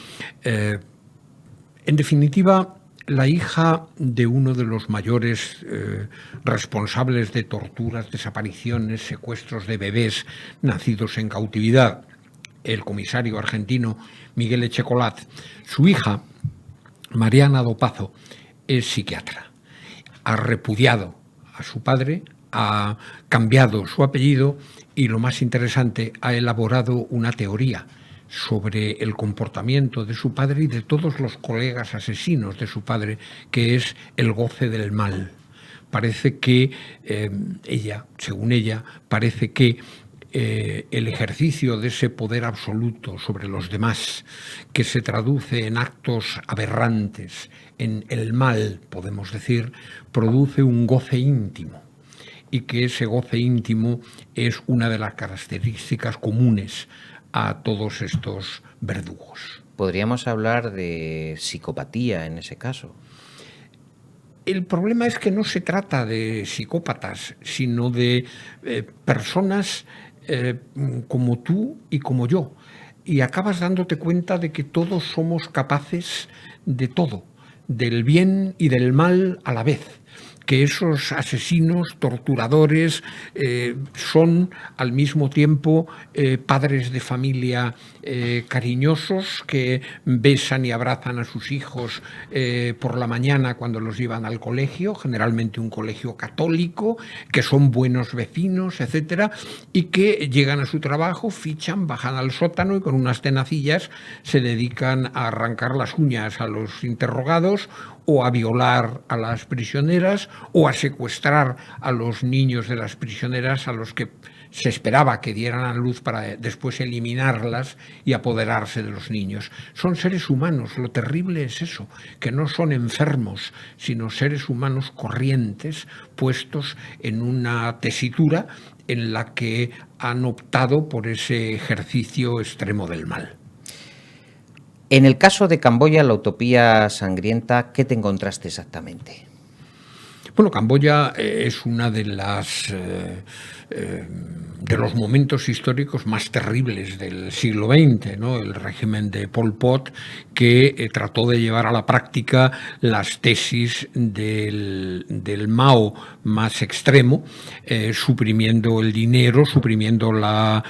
En definitiva, la hija de uno de los mayores responsables de torturas, desapariciones, secuestros de bebés nacidos en cautividad, el comisario argentino Miguel Echecolat, su hija, Mariana Dopazo, es psiquiatra. Ha repudiado a su padre, ha cambiado su apellido y, lo más interesante, ha elaborado una teoría sobre el comportamiento de su padre y de todos los colegas asesinos de su padre, que es el goce del mal. Parece que ella, según ella, parece que el ejercicio de ese poder absoluto sobre los demás, que se traduce en actos aberrantes, en el mal, podemos decir, produce un goce íntimo, y que ese goce íntimo es una de las características comunes a todos estos verdugos. ¿Podríamos hablar de psicopatía en ese caso? El problema es que no se trata de psicópatas, sino de personas como tú y como yo. Y acabas dándote cuenta de que todos somos capaces de todo, del bien y del mal a la vez, que esos asesinos, torturadores, son al mismo tiempo padres de familia cariñosos que besan y abrazan a sus hijos por la mañana cuando los llevan al colegio, generalmente un colegio católico, que son buenos vecinos, etcétera, y que llegan a su trabajo, fichan, bajan al sótano y con unas tenacillas se dedican a arrancar las uñas a los interrogados o a violar a las prisioneras o a secuestrar a los niños de las prisioneras a los que se esperaba que dieran a luz para después eliminarlas y apoderarse de los niños. Son seres humanos, lo terrible es eso, que no son enfermos, sino seres humanos corrientes, puestos en una tesitura en la que han optado por ese ejercicio extremo del mal. En el caso de Camboya, la utopía sangrienta, ¿qué te encontraste exactamente? Bueno, Camboya es una de las de los momentos históricos más terribles del siglo XX, ¿no? El régimen de Pol Pot, que trató de llevar a la práctica las tesis del Mao más extremo, suprimiendo el dinero, suprimiendo la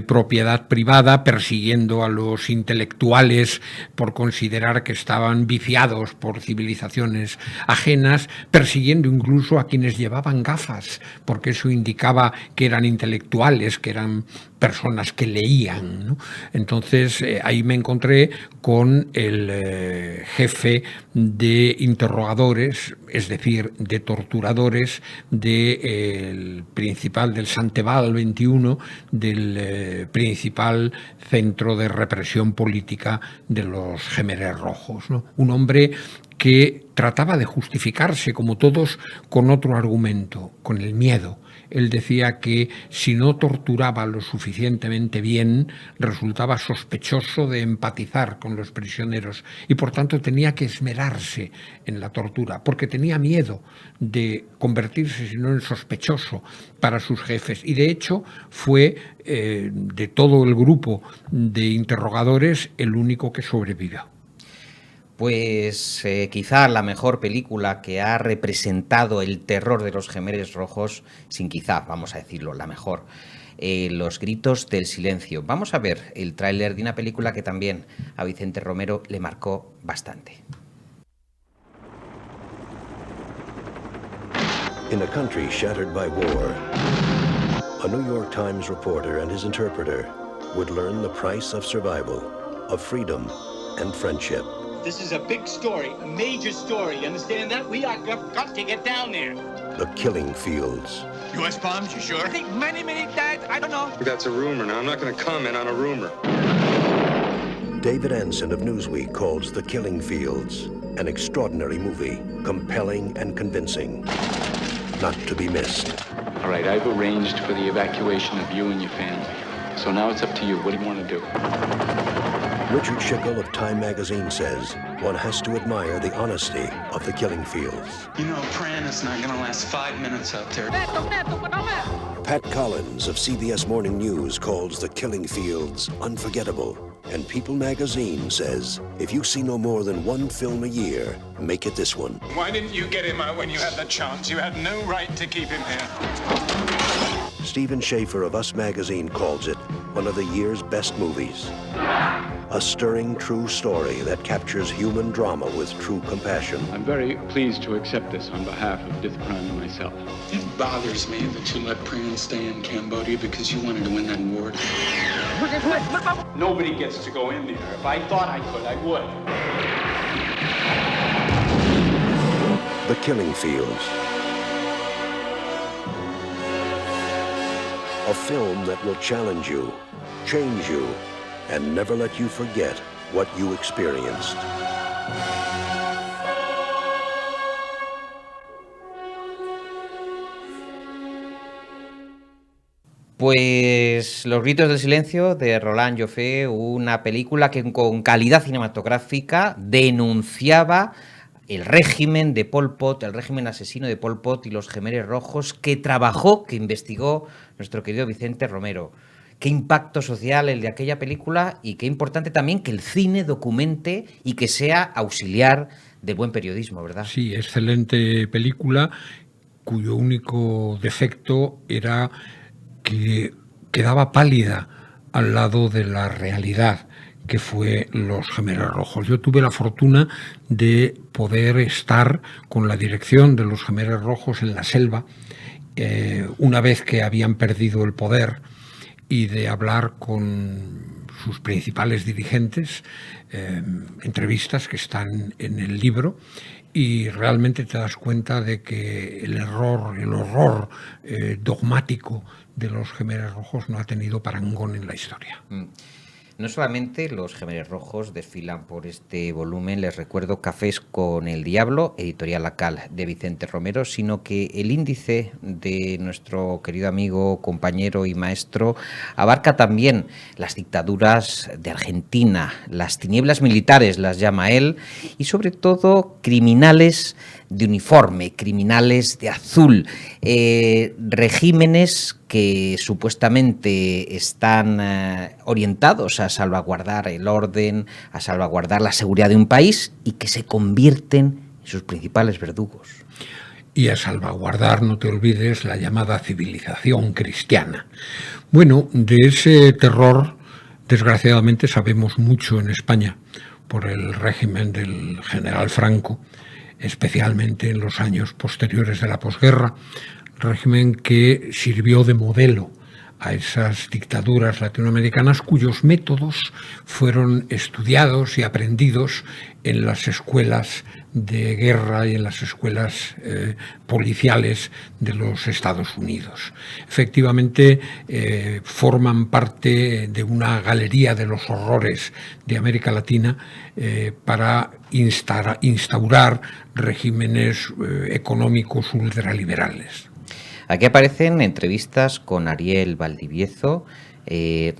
propiedad privada, persiguiendo a los intelectuales por considerar que estaban viciados por civilizaciones ajenas, persiguiendo incluso a quienes llevaban gafas, porque eso indicaba que eran intelectuales, que eran personas que leían, ¿no? Entonces ahí me encontré con el jefe de interrogadores, es decir, de torturadores del principal, del Santeval 21, del principal centro de represión política de los Jemeres Rojos, ¿no? Un hombre que trataba de justificarse, como todos, con otro argumento, con el miedo. Él decía que si no torturaba lo suficientemente bien, resultaba sospechoso de empatizar con los prisioneros y por tanto tenía que esmerarse en la tortura, porque tenía miedo de convertirse, si no, en sospechoso para sus jefes. Y de hecho fue, de todo el grupo de interrogadores, el único que sobrevivió. Pues quizá la mejor película que ha representado el terror de los Jemeres Rojos, sin quizá, vamos a decirlo, la mejor, Los gritos del silencio. Vamos a ver el tráiler de una película que también a Vicente Romero le marcó bastante. In a country shattered by war, a New York Times reporter and his interpreter would learn the price of survival, of freedom and friendship. This is a big story, a major story. You understand that? We are got to get down there. The killing fields. U.S. bombs, you sure? I think many died. I don't know. That's a rumor. Now, I'm not going to comment on a rumor. David Anson of Newsweek calls The Killing Fields an extraordinary movie, compelling and convincing, not to be missed. All right, I've arranged for the evacuation of you and your family. So now it's up to you. What do you want to do? Richard Schickel of Time magazine says one has to admire the honesty of The Killing Fields. You know, Pran is not going to last 5 minutes out there. Pat Collins of CBS Morning News calls The Killing Fields unforgettable. And People magazine says, if you see no more than one film a year, make it this one. Why didn't you get him out when you had the chance? You had no right to keep him here. Stephen Schaefer of Us magazine calls it one of the year's best movies. A stirring true story that captures human drama with true compassion. I'm very pleased to accept this on behalf of Dith Pran and myself. It bothers me that you let Pran stay in Cambodia because you wanted to win that war. Nobody gets to go in there. If I thought I could, I would. The Killing Fields. A film that will challenge you, change you, and never let you forget what you experienced. Pues Los gritos del silencio de Roland Joffé, una película que con calidad cinematográfica denunciaba el régimen de Pol Pot, el régimen asesino de Pol Pot y los Jemeres Rojos que trabajó, que investigó nuestro querido Vicente Romero. qué impacto social el de aquella película y qué importante también que el cine documente y que sea auxiliar de buen periodismo, ¿verdad? Sí, excelente película, cuyo único defecto era que quedaba pálida al lado de la realidad que fue Los Gemeres Rojos. Yo tuve la fortuna de poder estar con la dirección de Los Gemeres Rojos en la selva, una vez que habían perdido el poder, y de hablar con sus principales dirigentes, entrevistas que están en el libro, y realmente te das cuenta de que el horror dogmático de Los Gemeres Rojos no ha tenido parangón en la historia. No solamente Los Gemeres Rojos desfilan por este volumen, les recuerdo Cafés con el Diablo, editorial Acal, de Vicente Romero, sino que el índice de nuestro querido amigo, compañero y maestro abarca también las dictaduras de Argentina, las tinieblas militares, las llama él, y sobre todo criminales de uniforme, criminales de azul, regímenes que supuestamente están orientados a salvaguardar el orden, a salvaguardar la seguridad de un país y que se convierten en sus principales verdugos. Y a salvaguardar, no te olvides, la llamada civilización cristiana. Bueno, de ese terror, desgraciadamente, sabemos mucho en España por el régimen del general Franco, especialmente en los años posteriores de la posguerra, régimen que sirvió de modelo a esas dictaduras latinoamericanas cuyos métodos fueron estudiados y aprendidos en las escuelas de guerra y en las escuelas policiales de los Estados Unidos. Efectivamente, forman parte de una galería de los horrores de América Latina para instaurar regímenes económicos ultraliberales. Aquí aparecen entrevistas con Ariel Valdivieso,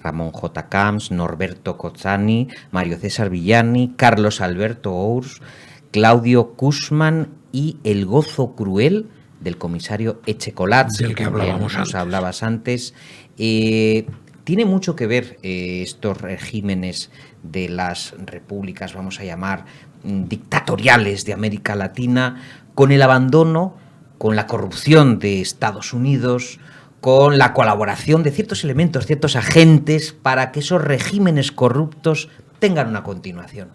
Ramón J. Camps, Norberto Cozzani, Mario César Villani, Carlos Alberto Ours, Claudio Cushman y El gozo cruel del comisario Echecolatz, del que hablábamos nos hablabas antes. Tiene mucho que ver estos regímenes de las repúblicas, vamos a llamar, dictatoriales de América Latina, con el abandono, con la corrupción de Estados Unidos, con la colaboración de ciertos elementos, ciertos agentes, para que esos regímenes corruptos tengan una continuación.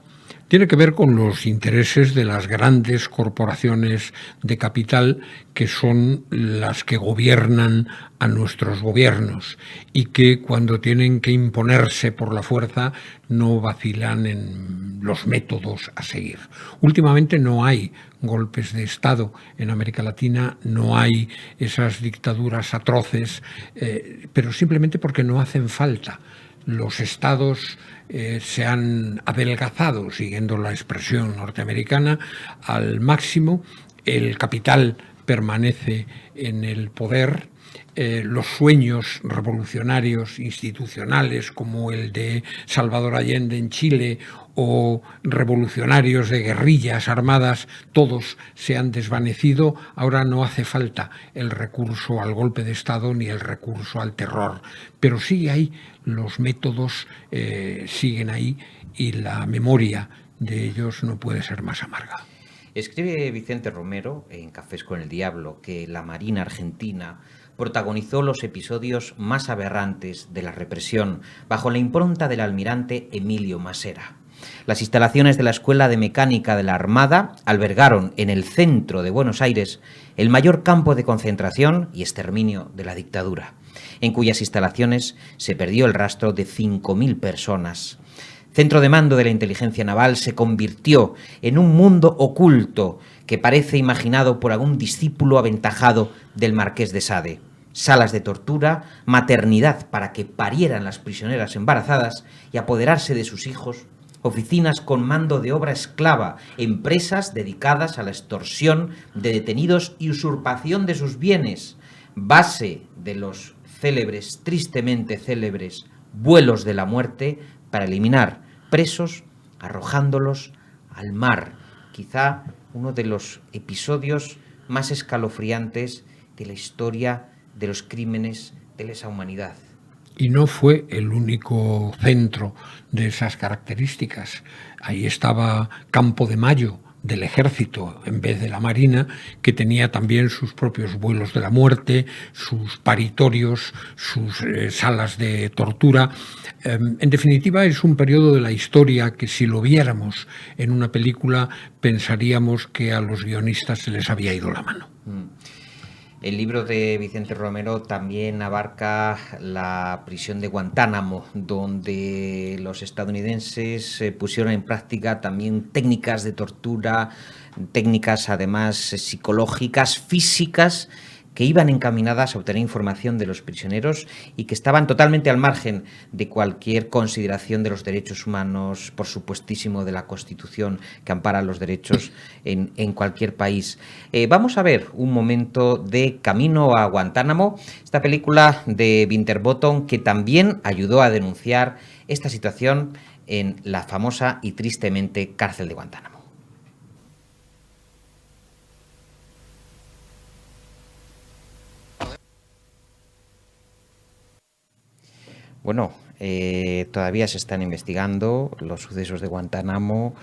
Tiene que ver con los intereses de las grandes corporaciones de capital, que son las que gobiernan a nuestros gobiernos y que cuando tienen que imponerse por la fuerza no vacilan en los métodos a seguir. Últimamente no hay golpes de Estado en América Latina, no hay esas dictaduras atroces, pero simplemente porque no hacen falta. Los estados se han adelgazado, siguiendo la expresión norteamericana, al máximo. El capital permanece en el poder. Los sueños revolucionarios institucionales, como el de Salvador Allende en Chile, o revolucionarios de guerrillas armadas, todos se han desvanecido. Ahora no hace falta el recurso al golpe de Estado ni el recurso al terror, pero sí hay los métodos, siguen ahí, y la memoria de ellos no puede ser más amarga. Escribe Vicente Romero en Cafés con el Diablo que la Marina Argentina protagonizó los episodios más aberrantes de la represión bajo la impronta del almirante Emilio Masera. Las instalaciones de la Escuela de Mecánica de la Armada albergaron en el centro de Buenos Aires el mayor campo de concentración y exterminio de la dictadura, en cuyas instalaciones se perdió el rastro de 5.000 personas. Centro de mando de la inteligencia naval se convirtió en un mundo oculto que parece imaginado por algún discípulo aventajado del Marqués de Sade. Salas de tortura, maternidad para que parieran las prisioneras embarazadas y apoderarse de sus hijos, oficinas con mando de obra esclava, empresas dedicadas a la extorsión de detenidos y usurpación de sus bienes, base de los célebres, tristemente célebres, vuelos de la muerte para eliminar presos arrojándolos al mar. Quizá uno de los episodios más escalofriantes de la historia de los crímenes de lesa humanidad. Y no fue el único centro de esas características. Ahí estaba Campo de Mayo, del ejército en vez de la marina, que tenía también sus propios vuelos de la muerte, sus paritorios, sus salas de tortura. En definitiva, es un periodo de la historia que, si lo viéramos en una película, pensaríamos que a los guionistas se les había ido la mano. El libro de Vicente Romero también abarca la prisión de Guantánamo, donde los estadounidenses pusieron en práctica también técnicas de tortura, técnicas además psicológicas, físicas, que iban encaminadas a obtener información de los prisioneros y que estaban totalmente al margen de cualquier consideración de los derechos humanos, por supuestísimo de la Constitución que ampara los derechos en cualquier país. Vamos a ver un momento de Camino a Guantánamo, esta película de Winterbottom que también ayudó a denunciar esta situación en la famosa y tristemente cárcel de Guantánamo. Bueno, todavía se están investigando los sucesos de Guantánamo,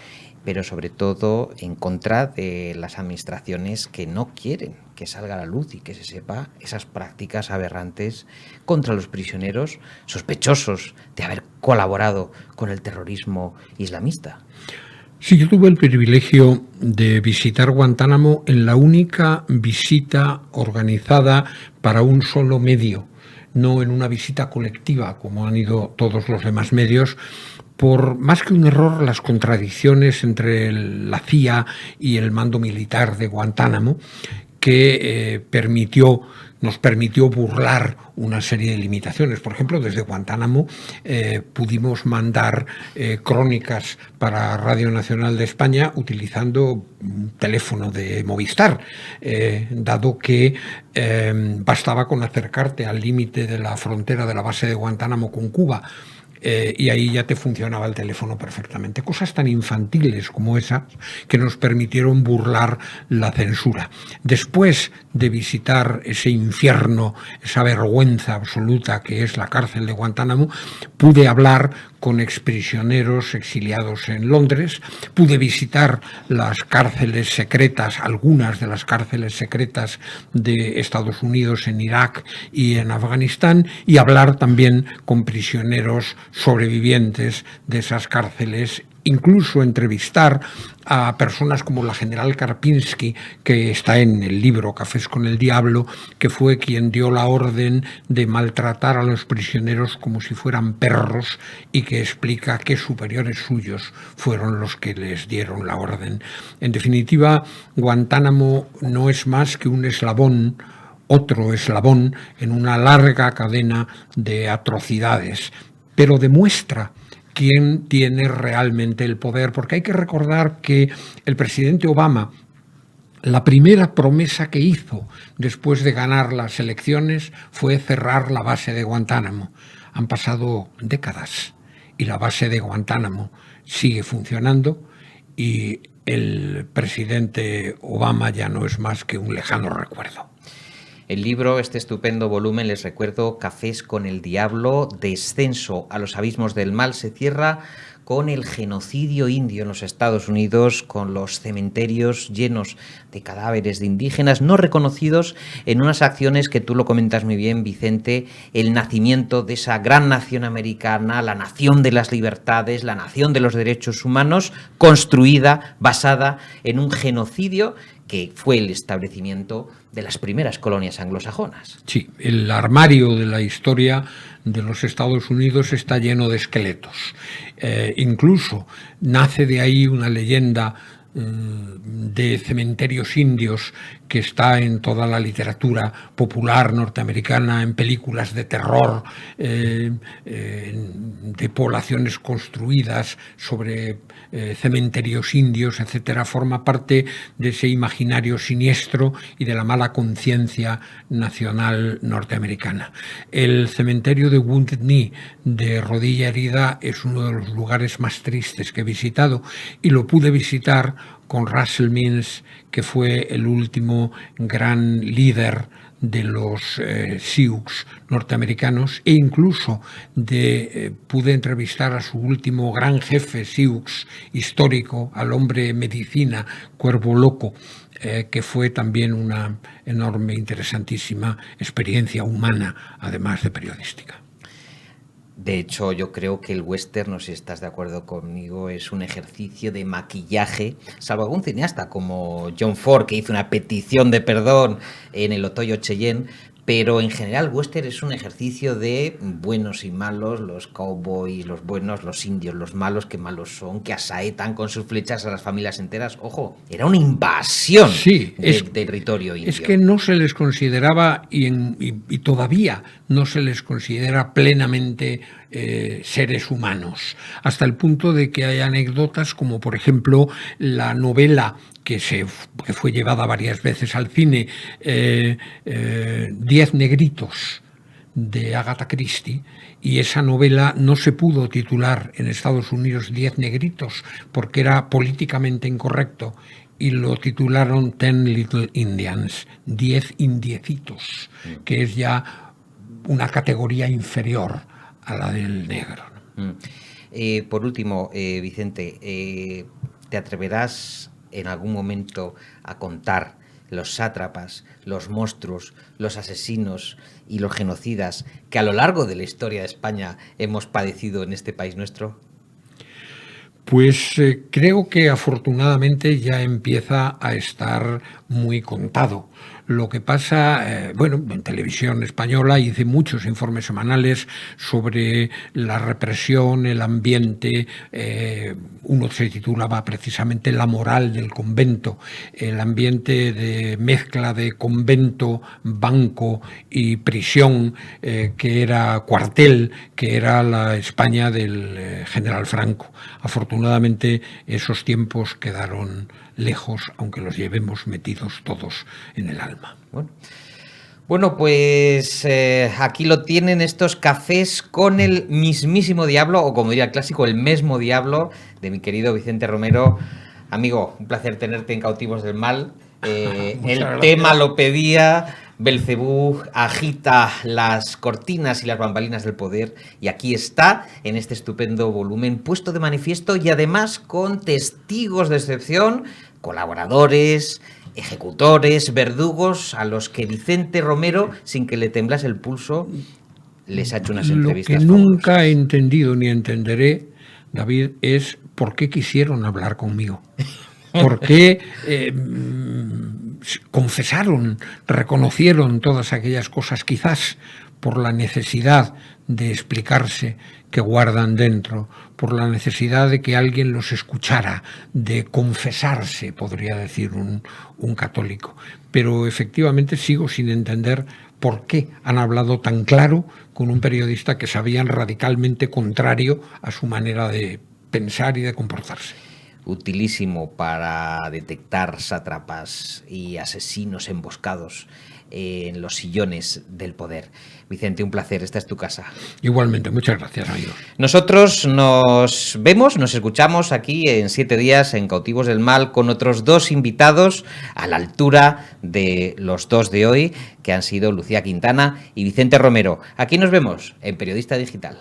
pero sobre todo en contra de las administraciones que no quieren que salga a la luz y que se sepa esas prácticas aberrantes contra los prisioneros sospechosos de haber colaborado con el terrorismo islamista. Sí, yo tuve el privilegio de visitar Guantánamo en la única visita organizada para un solo medio, no en una visita colectiva, como han ido todos los demás medios, por más que un error, las contradicciones entre la CIA y el mando militar de Guantánamo, que nos permitió burlar una serie de limitaciones. Por ejemplo, desde Guantánamo pudimos mandar crónicas para Radio Nacional de España utilizando un teléfono de Movistar, dado que bastaba con acercarte al límite de la frontera de la base de Guantánamo con Cuba, y ahí ya te funcionaba el teléfono perfectamente. Cosas tan infantiles como esas que nos permitieron burlar la censura. Después de visitar ese infierno, esa vergüenza absoluta que es la cárcel de Guantánamo, pude hablar con exprisioneros exiliados en Londres, pude visitar las cárceles secretas, algunas de las cárceles secretas de Estados Unidos en Irak y en Afganistán, y hablar también con prisioneros sobrevivientes de esas cárceles, incluso entrevistar a personas como la general Karpinski, que está en el libro Cafés con el Diablo, que fue quien dio la orden de maltratar a los prisioneros como si fueran perros y que explica que superiores suyos fueron los que les dieron la orden. En definitiva, Guantánamo no es más que un eslabón, otro eslabón en una larga cadena de atrocidades, pero demuestra quién tiene realmente el poder, porque hay que recordar que el presidente Obama, la primera promesa que hizo después de ganar las elecciones fue cerrar la base de Guantánamo. Han pasado décadas y la base de Guantánamo sigue funcionando y el presidente Obama ya no es más que un lejano recuerdo. El libro, este estupendo volumen, les recuerdo, Cafés con el Diablo, Descenso a los abismos del mal, se cierra con el genocidio indio en los Estados Unidos, con los cementerios llenos de cadáveres de indígenas no reconocidos en unas acciones que tú lo comentas muy bien, Vicente, el nacimiento de esa gran nación americana, la nación de las libertades, la nación de los derechos humanos, construida, basada en un genocidio que fue el establecimiento de las primeras colonias anglosajonas. Sí, el armario de la historia de los Estados Unidos está lleno de esqueletos. Incluso nace de ahí una leyenda de cementerios indios que está en toda la literatura popular norteamericana, en películas de terror, de poblaciones construidas sobre cementerios indios, etcétera. Forma parte de ese imaginario siniestro y de la mala conciencia nacional norteamericana. El cementerio de Wounded Knee, de Rodilla Herida, es uno de los lugares más tristes que he visitado, y lo pude visitar con Russell Means, que fue el último gran líder de los Sioux norteamericanos, e incluso pude entrevistar a su último gran jefe Sioux histórico, al hombre medicina, Cuervo Loco, que fue también una enorme, interesantísima experiencia humana, además de periodística. De hecho, yo creo que el western, no sé si estás de acuerdo conmigo, es un ejercicio de maquillaje, salvo algún cineasta como John Ford, que hizo una petición de perdón en el Otoyo Cheyenne, pero en general western es un ejercicio de buenos y malos, los cowboys, los buenos, los indios, los malos, que malos son, que asaetan con sus flechas a las familias enteras. Ojo, era una invasión de territorio indio. Es que no se les consideraba, y todavía no se les considera plenamente seres humanos, hasta el punto de que hay anécdotas como, por ejemplo, la novela que fue llevada varias veces al cine, 10 negritos, de Agatha Christie, y esa novela no se pudo titular en Estados Unidos 10 negritos porque era políticamente incorrecto, y lo titularon 10 Little Indians, 10 indiecitos, que es ya una categoría inferior a la del negro. Por último, Vicente, ¿te atreverás en algún momento a contar los sátrapas, los monstruos, los asesinos y los genocidas que a lo largo de la historia de España hemos padecido en este país nuestro? Pues creo que afortunadamente ya empieza a estar muy contado. Lo que pasa, en televisión española hice muchos informes semanales sobre la represión, el ambiente. Uno se titulaba precisamente La moral del convento, el ambiente de mezcla de convento, banco y prisión, que era cuartel, que era la España del general Franco. Afortunadamente esos tiempos quedaron lejos, aunque los llevemos metidos todos en el alma. Bueno, pues aquí lo tienen, estos cafés con el mismísimo diablo, o como diría el clásico, el mesmo diablo, de mi querido Vicente Romero. Amigo, un placer tenerte en Cautivos del Mal. El tema lo pedía, Belcebú agita las cortinas y las bambalinas del poder, y aquí está, en este estupendo volumen, puesto de manifiesto, y además con testigos de excepción, colaboradores, ejecutores, verdugos, a los que Vicente Romero, sin que le temblase el pulso, les ha hecho unas entrevistas. Lo que nunca he entendido ni entenderé, David, es por qué quisieron hablar conmigo. ¿Por qué confesaron, reconocieron todas aquellas cosas? Quizás por la necesidad de explicarse que guardan dentro, por la necesidad de que alguien los escuchara, de confesarse, podría decir un católico. Pero efectivamente sigo sin entender por qué han hablado tan claro con un periodista que sabían radicalmente contrario a su manera de pensar y de comportarse. Utilísimo para detectar sátrapas y asesinos emboscados en los sillones del poder. Vicente, un placer, esta es tu casa. Igualmente, muchas gracias, amigos. Nosotros nos vemos, nos escuchamos aquí en 7 días en Cautivos del Mal con otros 2 invitados a la altura de los 2 de hoy, que han sido Lucía Quintana y Vicente Romero. Aquí nos vemos en Periodista Digital.